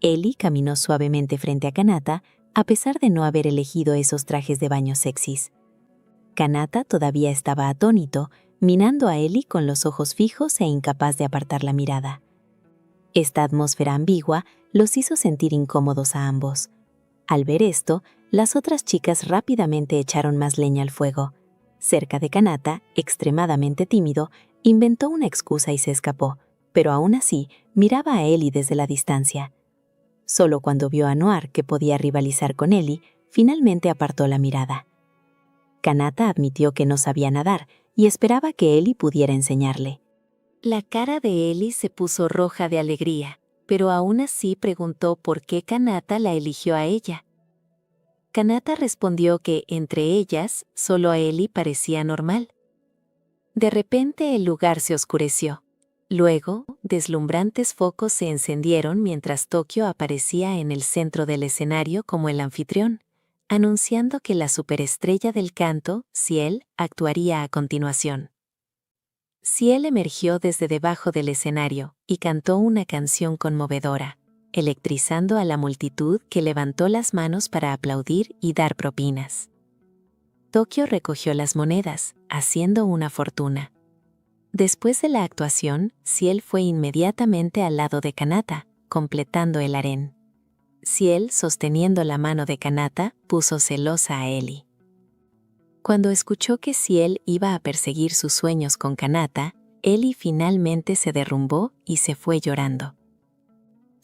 Ellie caminó suavemente frente a Kanata, a pesar de no haber elegido esos trajes de baño sexys. Kanata todavía estaba atónito, mirando a Ellie con los ojos fijos e incapaz de apartar la mirada. Esta atmósfera ambigua los hizo sentir incómodos a ambos. Al ver esto, las otras chicas rápidamente echaron más leña al fuego. Cerca de Kanata, extremadamente tímido, inventó una excusa y se escapó, pero aún así miraba a Ellie desde la distancia. Solo cuando vio a Noir que podía rivalizar con Ellie, finalmente apartó la mirada. Kanata admitió que no sabía nadar y esperaba que Ellie pudiera enseñarle. La cara de Ellie se puso roja de alegría, pero aún así preguntó por qué Kanata la eligió a ella. Kanata respondió que, entre ellas, solo a Ellie parecía normal. De repente el lugar se oscureció. Luego, deslumbrantes focos se encendieron mientras Tokio aparecía en el centro del escenario como el anfitrión, anunciando que la superestrella del canto, Ciel, actuaría a continuación. Ciel emergió desde debajo del escenario y cantó una canción conmovedora, electrizando a la multitud que levantó las manos para aplaudir y dar propinas. Tokio recogió las monedas, haciendo una fortuna. Después de la actuación, Ciel fue inmediatamente al lado de Kanata, completando el harén. Ciel, sosteniendo la mano de Kanata, puso celosa a Ellie. Cuando escuchó que Ciel iba a perseguir sus sueños con Kanata, Ellie finalmente se derrumbó y se fue llorando.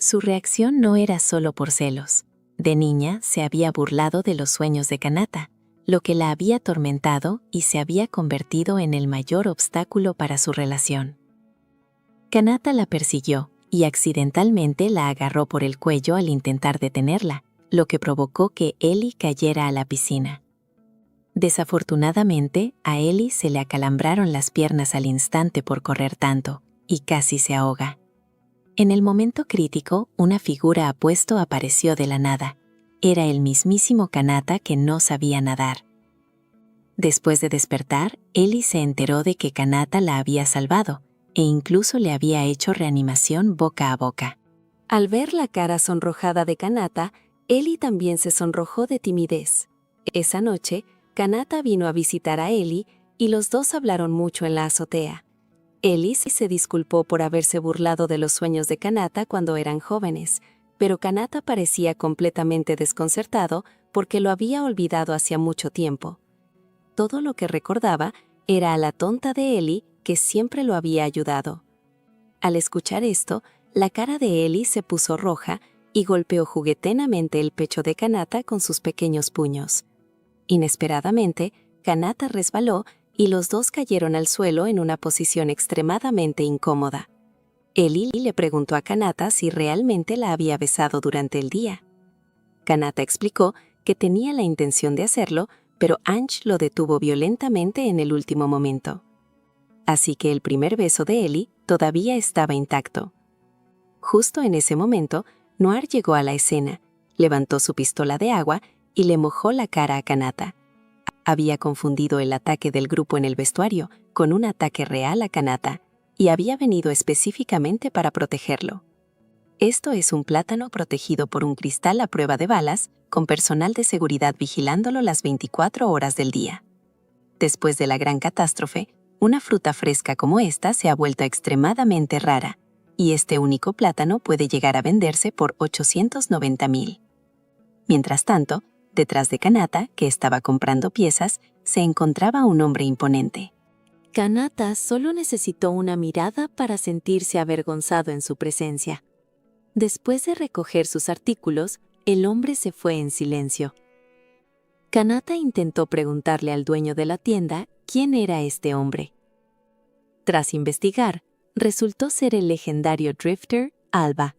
Su reacción no era solo por celos. De niña se había burlado de los sueños de Kanata, lo que la había atormentado y se había convertido en el mayor obstáculo para su relación. Kanata la persiguió y accidentalmente la agarró por el cuello al intentar detenerla, lo que provocó que Ellie cayera a la piscina. Desafortunadamente, a Ellie se le acalambraron las piernas al instante por correr tanto, y casi se ahoga. En el momento crítico, una figura apuesto apareció de la nada. Era el mismísimo Kanata que no sabía nadar. Después de despertar, Ellie se enteró de que Kanata la había salvado, e incluso le había hecho reanimación boca a boca. Al ver la cara sonrojada de Kanata, Ellie también se sonrojó de timidez. Esa noche, Kanata vino a visitar a Ellie y los dos hablaron mucho en la azotea. Ellie se disculpó por haberse burlado de los sueños de Kanata cuando eran jóvenes, pero Kanata parecía completamente desconcertado porque lo había olvidado hacía mucho tiempo. Todo lo que recordaba era a la tonta de Ellie que siempre lo había ayudado. Al escuchar esto, la cara de Ellie se puso roja y golpeó juguetenamente el pecho de Kanata con sus pequeños puños. Inesperadamente, Kanata resbaló y los dos cayeron al suelo en una posición extremadamente incómoda. Ellie le preguntó a Kanata si realmente la había besado durante el día. Kanata explicó que tenía la intención de hacerlo, pero Ange lo detuvo violentamente en el último momento. Así que el primer beso de Ellie todavía estaba intacto. Justo en ese momento, Noir llegó a la escena, levantó su pistola de agua y le mojó la cara a Kanata. Había confundido el ataque del grupo en el vestuario con un ataque real a Kanata y había venido específicamente para protegerlo. Esto es un plátano protegido por un cristal a prueba de balas, con personal de seguridad vigilándolo las 24 horas del día. Después de la gran catástrofe, una fruta fresca como esta se ha vuelto extremadamente rara, y este único plátano puede llegar a venderse por 890,000. Mientras tanto, detrás de Kanata, que estaba comprando piezas, se encontraba un hombre imponente. Kanata solo necesitó una mirada para sentirse avergonzado en su presencia. Después de recoger sus artículos, el hombre se fue en silencio. Kanata intentó preguntarle al dueño de la tienda quién era este hombre. Tras investigar, resultó ser el legendario drifter Alba.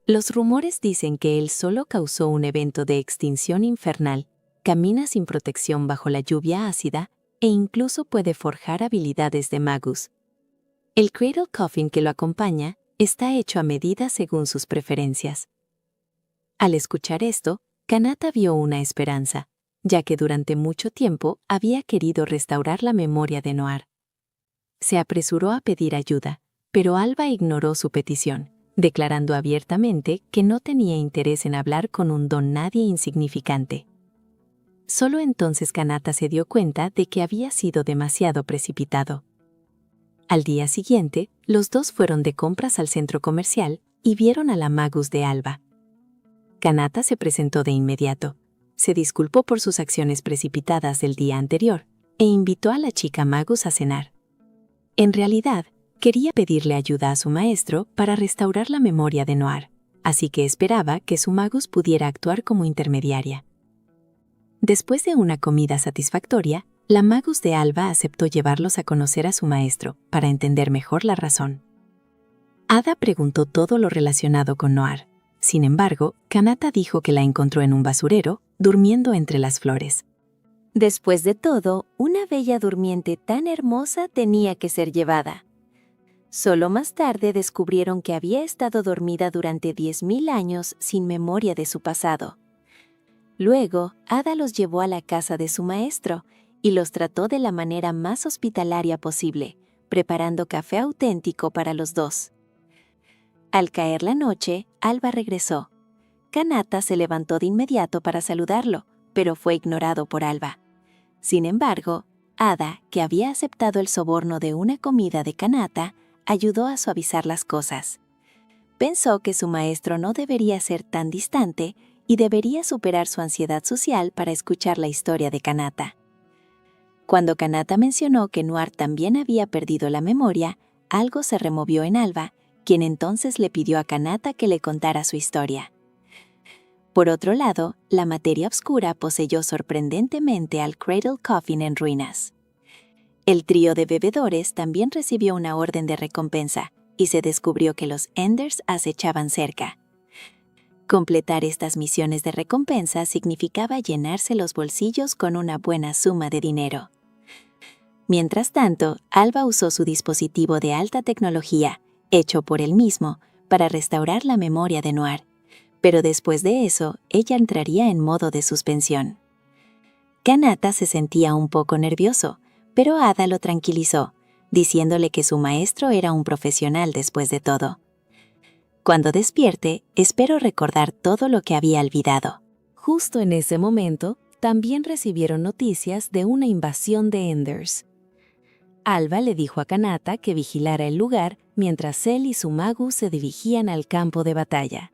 Los rumores dicen que él solo causó un evento de extinción infernal, camina sin protección bajo la lluvia ácida e incluso puede forjar habilidades de magus. El Cradle Coffin que lo acompaña está hecho a medida según sus preferencias. Al escuchar esto, Kanata vio una esperanza, ya que durante mucho tiempo había querido restaurar la memoria de Noir. Se apresuró a pedir ayuda, pero Alba ignoró su petición, declarando abiertamente que no tenía interés en hablar con un don nadie insignificante. Solo entonces Kanata se dio cuenta de que había sido demasiado precipitado. Al día siguiente, los dos fueron de compras al centro comercial y vieron a la Magus de Alba. Kanata se presentó de inmediato, se disculpó por sus acciones precipitadas del día anterior e invitó a la chica Magus a cenar. En realidad, quería pedirle ayuda a su maestro para restaurar la memoria de Noir, así que esperaba que su Magus pudiera actuar como intermediaria. Después de una comida satisfactoria, la Magus de Alba aceptó llevarlos a conocer a su maestro para entender mejor la razón. Ada preguntó todo lo relacionado con Noir. Sin embargo, Kanata dijo que la encontró en un basurero, durmiendo entre las flores. Después de todo, una bella durmiente tan hermosa tenía que ser llevada. Solo más tarde descubrieron que había estado dormida durante 10.000 años sin memoria de su pasado. Luego, Ada los llevó a la casa de su maestro y los trató de la manera más hospitalaria posible, preparando café auténtico para los dos. Al caer la noche, Alba regresó. Kanata se levantó de inmediato para saludarlo, pero fue ignorado por Alba. Sin embargo, Ada, que había aceptado el soborno de una comida de Kanata, ayudó a suavizar las cosas. Pensó que su maestro no debería ser tan distante y debería superar su ansiedad social para escuchar la historia de Kanata. Cuando Kanata mencionó que Noir también había perdido la memoria, algo se removió en Alba, quien entonces le pidió a Kanata que le contara su historia. Por otro lado, la materia oscura poseyó sorprendentemente al Cradle Coffin en ruinas. El trío de bebedores también recibió una orden de recompensa, y se descubrió que los Enders acechaban cerca. Completar estas misiones de recompensa significaba llenarse los bolsillos con una buena suma de dinero. Mientras tanto, Alba usó su dispositivo de alta tecnología, hecho por él mismo, para restaurar la memoria de Noir. Pero después de eso, ella entraría en modo de suspensión. Kanata se sentía un poco nervioso, pero Ada lo tranquilizó, diciéndole que su maestro era un profesional después de todo. Cuando despierte, espero recordar todo lo que había olvidado. Justo en ese momento, también recibieron noticias de una invasión de Enders. Alba le dijo a Kanata que vigilara el lugar mientras él y su Magus se dirigían al campo de batalla.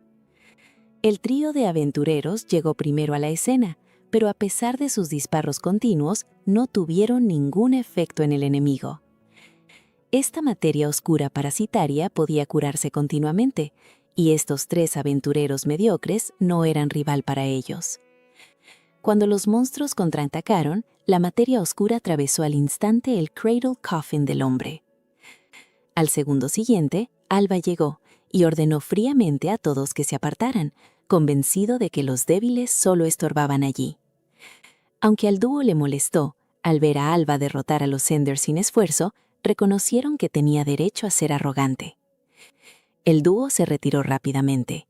El trío de aventureros llegó primero a la escena, pero a pesar de sus disparos continuos, no tuvieron ningún efecto en el enemigo. Esta materia oscura parasitaria podía curarse continuamente, y estos 3 aventureros mediocres no eran rival para ellos. Cuando los monstruos contraatacaron, la materia oscura atravesó al instante el Cradle Coffin del hombre. Al segundo siguiente, Alba llegó y ordenó fríamente a todos que se apartaran, convencido de que los débiles solo estorbaban allí. Aunque al dúo le molestó, al ver a Alba derrotar a los Enders sin esfuerzo, reconocieron que tenía derecho a ser arrogante. El dúo se retiró rápidamente.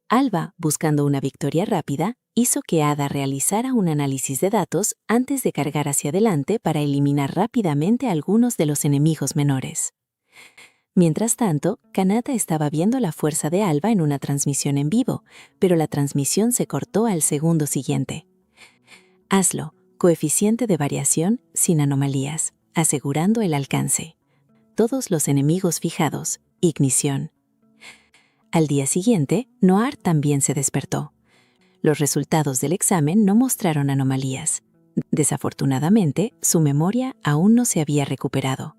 Alba, buscando una victoria rápida, hizo que Ada realizara un análisis de datos antes de cargar hacia adelante para eliminar rápidamente a algunos de los enemigos menores. Mientras tanto, Kanata estaba viendo la fuerza de Alba en una transmisión en vivo, pero la transmisión se cortó al segundo siguiente. Hazlo, coeficiente de variación sin anomalías, asegurando el alcance. Todos los enemigos fijados, ignición. Al día siguiente, Noir también se despertó. Los resultados del examen no mostraron anomalías. Desafortunadamente, su memoria aún no se había recuperado.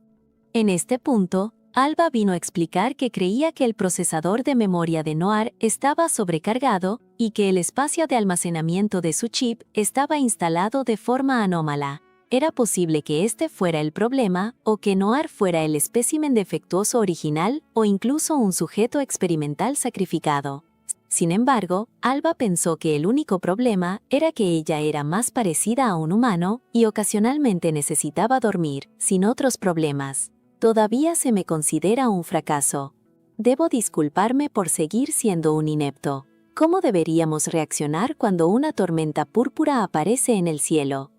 En este punto, Alba vino a explicar que creía que el procesador de memoria de Noir estaba sobrecargado y que el espacio de almacenamiento de su chip estaba instalado de forma anómala. Era posible que este fuera el problema o que Noir fuera el espécimen defectuoso original o incluso un sujeto experimental sacrificado. Sin embargo, Alba pensó que el único problema era que ella era más parecida a un humano y ocasionalmente necesitaba dormir, sin otros problemas. Todavía se me considera un fracaso. Debo disculparme por seguir siendo un inepto, ¿Cómo deberíamos reaccionar cuando una tormenta púrpura aparece en el cielo?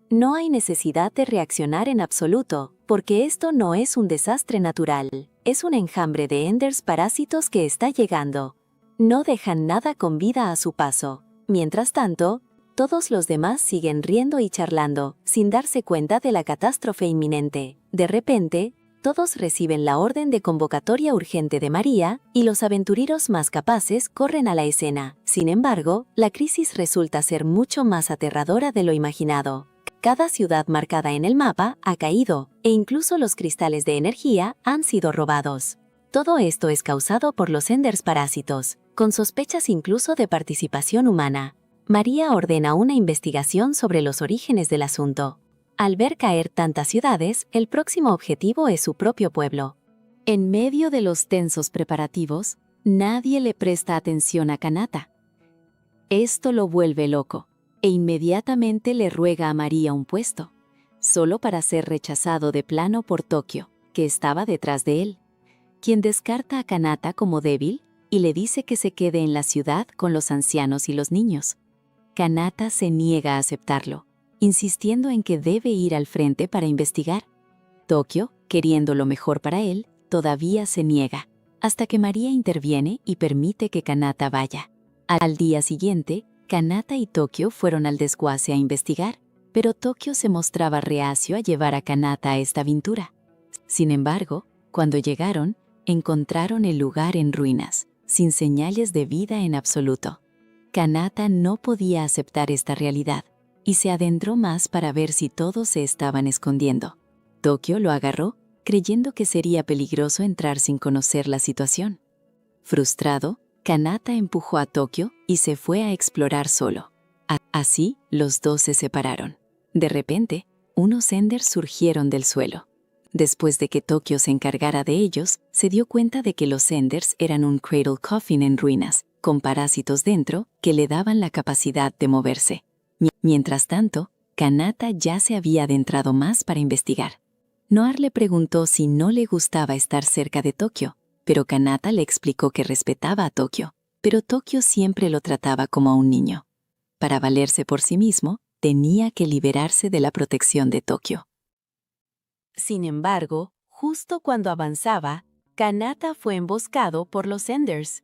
No hay necesidad de reaccionar en absoluto, porque esto no es un desastre natural, es un enjambre de Enders parásitos que está llegando. No dejan nada con vida a su paso. Mientras tanto, todos los demás siguen riendo y charlando, sin darse cuenta de la catástrofe inminente. De repente, todos reciben la orden de convocatoria urgente de María y los aventureros más capaces corren a la escena. Sin embargo, la crisis resulta ser mucho más aterradora de lo imaginado. Cada ciudad marcada en el mapa ha caído, e incluso los cristales de energía han sido robados. Todo esto es causado por los Enders parásitos, con sospechas incluso de participación humana. María ordena una investigación sobre los orígenes del asunto. Al ver caer tantas ciudades, el próximo objetivo es su propio pueblo. En medio de los tensos preparativos, nadie le presta atención a Kanata. Esto lo vuelve loco, e inmediatamente le ruega a María un puesto, solo para ser rechazado de plano por Tokio, que estaba detrás de él, quien descarta a Kanata como débil y le dice que se quede en la ciudad con los ancianos y los niños. Kanata se niega a aceptarlo, insistiendo en que debe ir al frente para investigar. Tokio, queriendo lo mejor para él, todavía se niega, hasta que María interviene y permite que Kanata vaya. Al día siguiente, Kanata y Tokio fueron al desguace a investigar, pero Tokio se mostraba reacio a llevar a Kanata a esta aventura. Sin embargo, cuando llegaron, encontraron el lugar en ruinas, sin señales de vida en absoluto. Kanata no podía aceptar esta realidad y se adentró más para ver si todos se estaban escondiendo. Tokio lo agarró, creyendo que sería peligroso entrar sin conocer la situación. Frustrado, Kanata empujó a Tokio y se fue a explorar solo. Así, los dos se separaron. De repente, unos Enders surgieron del suelo. Después de que Tokio se encargara de ellos, se dio cuenta de que los Enders eran un Cradle Coffin en ruinas, con parásitos dentro que le daban la capacidad de moverse. Mientras tanto, Kanata ya se había adentrado más para investigar. Noir le preguntó si no le gustaba estar cerca de Tokio, pero Kanata le explicó que respetaba a Tokio, pero Tokio siempre lo trataba como a un niño. Para valerse por sí mismo, tenía que liberarse de la protección de Tokio. Sin embargo, justo cuando avanzaba, Kanata fue emboscado por los Enders.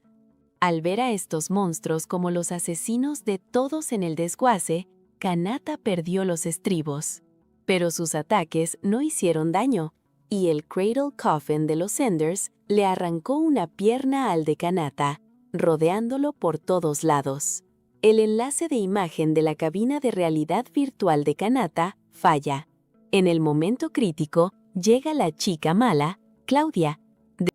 Al ver a estos monstruos como los asesinos de todos en el desguace, Kanata perdió los estribos. Pero sus ataques no hicieron daño, y el Cradle Coffin de los Enders le arrancó una pierna al de Kanata, rodeándolo por todos lados. El enlace de imagen de la cabina de realidad virtual de Kanata falla. En el momento crítico, llega la chica mala, Claudia.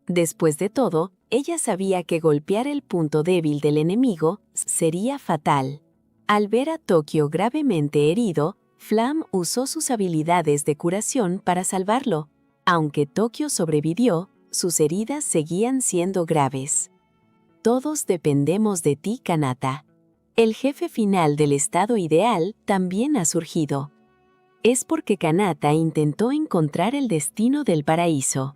Después de todo, ella sabía que golpear el punto débil del enemigo sería fatal. Al ver a Tokio gravemente herido, Flam usó sus habilidades de curación para salvarlo. Aunque Tokio sobrevivió, sus heridas seguían siendo graves. Todos dependemos de ti, Kanata. El jefe final del estado ideal también ha surgido. Es porque Kanata intentó encontrar el destino del paraíso.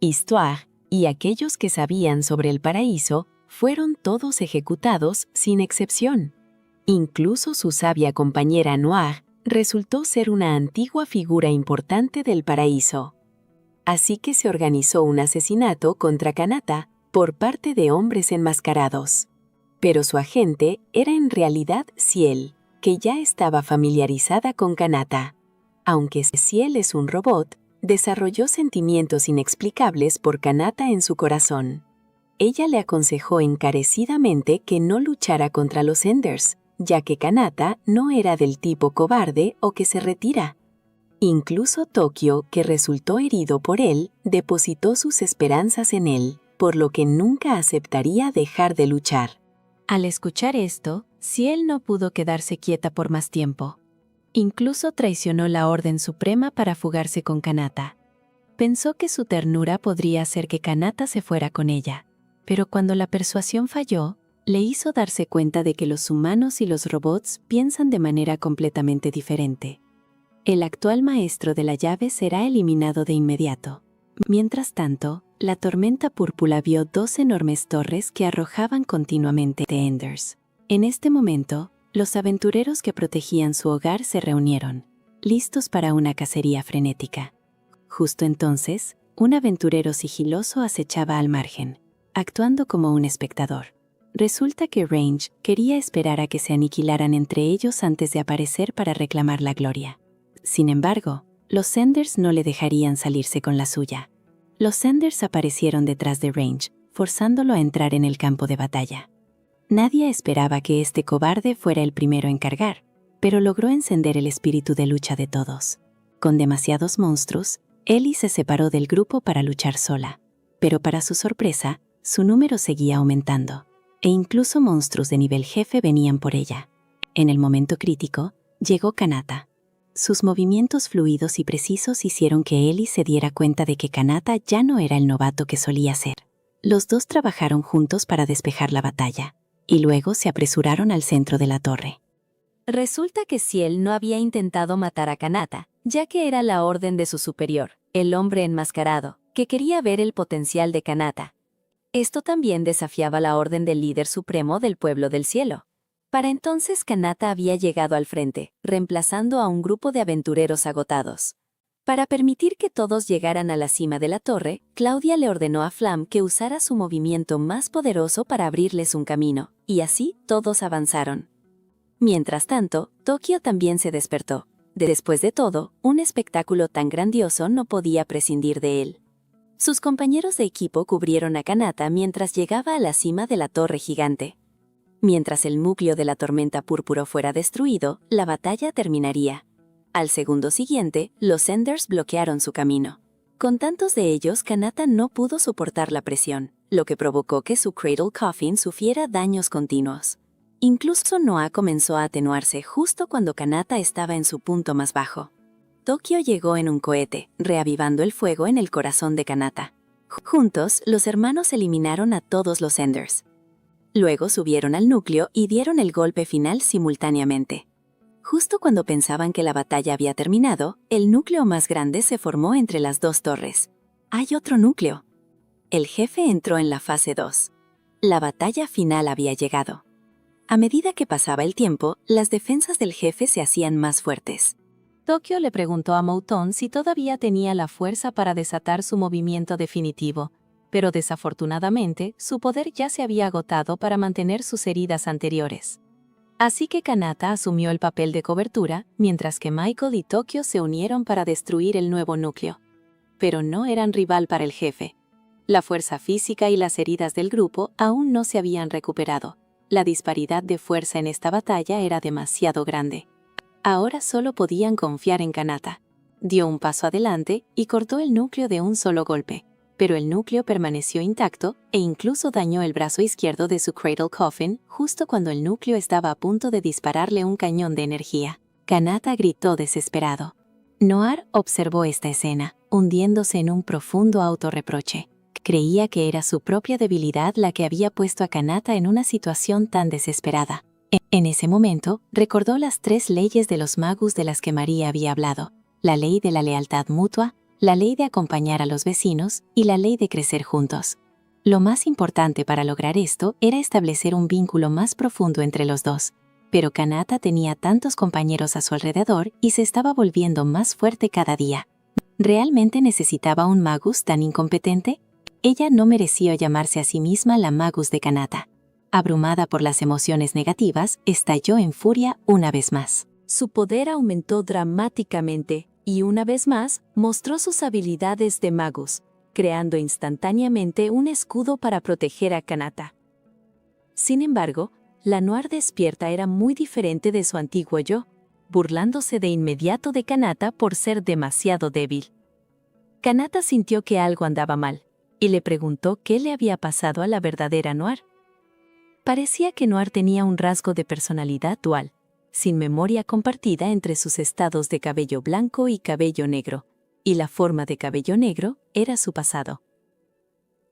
Histoire y aquellos que sabían sobre el paraíso fueron todos ejecutados sin excepción. Incluso su sabia compañera Noir resultó ser una antigua figura importante del paraíso. Así que se organizó un asesinato contra Kanata por parte de hombres enmascarados. Pero su agente era en realidad Ciel, que ya estaba familiarizada con Kanata. Aunque Ciel es un robot, desarrolló sentimientos inexplicables por Kanata en su corazón. Ella le aconsejó encarecidamente que no luchara contra los Enders, ya que Kanata no era del tipo cobarde o que se retira. Incluso Tokio, que resultó herido por él, depositó sus esperanzas en él, por lo que nunca aceptaría dejar de luchar. Al escuchar esto, Ciel no pudo quedarse quieta por más tiempo. Incluso traicionó la Orden Suprema para fugarse con Kanata. Pensó que su ternura podría hacer que Kanata se fuera con ella, pero cuando la persuasión falló, le hizo darse cuenta de que los humanos y los robots piensan de manera completamente diferente. El actual maestro de la llave será eliminado de inmediato. Mientras tanto, La tormenta púrpura vio 2 enormes torres que arrojaban continuamente Enders. En este momento, los aventureros que protegían su hogar se reunieron, listos para una cacería frenética. Justo entonces, un aventurero sigiloso acechaba al margen, actuando como un espectador. Resulta que Range quería esperar a que se aniquilaran entre ellos antes de aparecer para reclamar la gloria. Sin embargo, los Senders no le dejarían salirse con la suya. Los Senders aparecieron detrás de Range, forzándolo a entrar en el campo de batalla. Nadie esperaba que este cobarde fuera el primero en cargar, pero logró encender el espíritu de lucha de todos. Con demasiados monstruos, Ellie se separó del grupo para luchar sola, pero para su sorpresa, su número seguía aumentando, e incluso monstruos de nivel jefe venían por ella. En el momento crítico, llegó Kanata. Sus movimientos fluidos y precisos hicieron que Ellie se diera cuenta de que Kanata ya no era el novato que solía ser. Los dos trabajaron juntos para despejar la batalla, y luego se apresuraron al centro de la torre. Resulta que Ciel no había intentado matar a Kanata, ya que era la orden de su superior, el hombre enmascarado, que quería ver el potencial de Kanata. Esto también desafiaba la orden del líder supremo del pueblo del cielo. Para entonces Kanata había llegado al frente, reemplazando a un grupo de aventureros agotados. Para permitir que todos llegaran a la cima de la torre, Claudia le ordenó a Flam que usara su movimiento más poderoso para abrirles un camino, y así todos avanzaron. Mientras tanto, Tokio también se despertó. Después de todo, un espectáculo tan grandioso no podía prescindir de él. Sus compañeros de equipo cubrieron a Kanata mientras llegaba a la cima de la torre gigante. Mientras el núcleo de la tormenta púrpura fuera destruido, la batalla terminaría. Al segundo siguiente, los Senders bloquearon su camino. Con tantos de ellos, Kanata no pudo soportar la presión, lo que provocó que su Cradle Coffin sufriera daños continuos. Incluso Noah comenzó a atenuarse justo cuando Kanata estaba en su punto más bajo. Tokio llegó en un cohete, reavivando el fuego en el corazón de Kanata. Juntos, los hermanos eliminaron a todos los Senders. Luego subieron al núcleo y dieron el golpe final simultáneamente. Justo cuando pensaban que la batalla había terminado, el núcleo más grande se formó entre las dos torres. ¡Hay otro núcleo! El jefe entró en la fase 2. La batalla final había llegado. A medida que pasaba el tiempo, las defensas del jefe se hacían más fuertes. Tokio le preguntó a Mouton si todavía tenía la fuerza para desatar su movimiento definitivo, pero desafortunadamente su poder ya se había agotado para mantener sus heridas anteriores. Así que Kanata asumió el papel de cobertura, mientras que Michael y Tokio se unieron para destruir el nuevo núcleo. Pero no eran rival para el jefe. La fuerza física y las heridas del grupo aún no se habían recuperado. La disparidad de fuerza en esta batalla era demasiado grande. Ahora solo podían confiar en Kanata. Dio un paso adelante y cortó el núcleo de un solo golpe, pero el núcleo permaneció intacto e incluso dañó el brazo izquierdo de su Cradle Coffin justo cuando el núcleo estaba a punto de dispararle un cañón de energía. Kanata gritó desesperado. Noir observó esta escena, hundiéndose en un profundo autorreproche. Creía que era su propia debilidad la que había puesto a Kanata en una situación tan desesperada. En ese momento, recordó las 3 leyes de los magus de las que María había hablado: la ley de la lealtad mutua, la ley de acompañar a los vecinos y la ley de crecer juntos. Lo más importante para lograr esto era establecer un vínculo más profundo entre los dos. Pero Kanata tenía tantos compañeros a su alrededor y se estaba volviendo más fuerte cada día. ¿Realmente necesitaba un magus tan incompetente? Ella no merecía llamarse a sí misma la magus de Kanata. Abrumada por las emociones negativas, estalló en furia una vez más. Su poder aumentó dramáticamente y una vez más mostró sus habilidades de magus, creando instantáneamente un escudo para proteger a Kanata. Sin embargo, la Noir despierta era muy diferente de su antiguo yo, burlándose de inmediato de Kanata por ser demasiado débil. Kanata sintió que algo andaba mal, y le preguntó qué le había pasado a la verdadera Noir. Parecía que Noir tenía un rasgo de personalidad dual, sin memoria compartida entre sus estados de cabello blanco y cabello negro, y la forma de cabello negro era su pasado.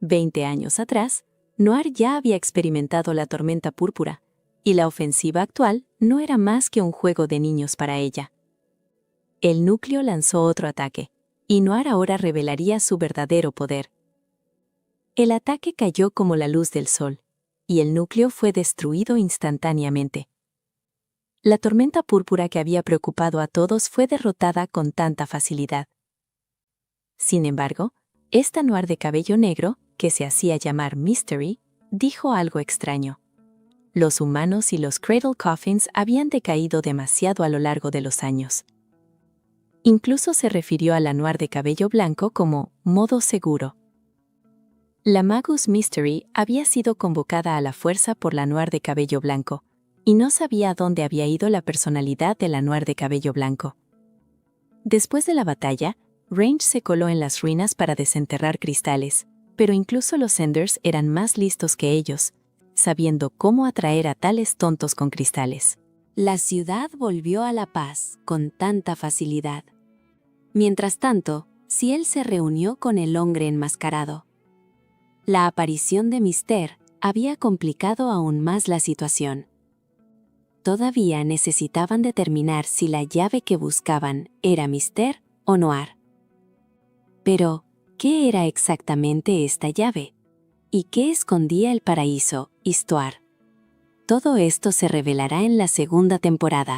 20 años atrás, Noir ya había experimentado la tormenta púrpura, y la ofensiva actual no era más que un juego de niños para ella. El núcleo lanzó otro ataque, y Noir ahora revelaría su verdadero poder. El ataque cayó como la luz del sol, y el núcleo fue destruido instantáneamente. La tormenta púrpura que había preocupado a todos fue derrotada con tanta facilidad. Sin embargo, esta noir de cabello negro, que se hacía llamar Mystery, dijo algo extraño. Los humanos y los Cradle Coffins habían decaído demasiado a lo largo de los años. Incluso se refirió a la noir de cabello blanco como modo seguro. La Magus Mystery había sido convocada a la fuerza por la noir de cabello blanco, y no sabía a dónde había ido la personalidad de la noir de cabello blanco. Después de la batalla, Range se coló en las ruinas para desenterrar cristales, pero incluso los Enders eran más listos que ellos, sabiendo cómo atraer a tales tontos con cristales. La ciudad volvió a la paz con tanta facilidad. Mientras tanto, Ciel se reunió con el hombre enmascarado. La aparición de Mister había complicado aún más la situación. Todavía necesitaban determinar si la llave que buscaban era Mister o Noir. Pero, ¿qué era exactamente esta llave? ¿Y qué escondía el paraíso, Histoire? Todo esto se revelará en la segunda temporada.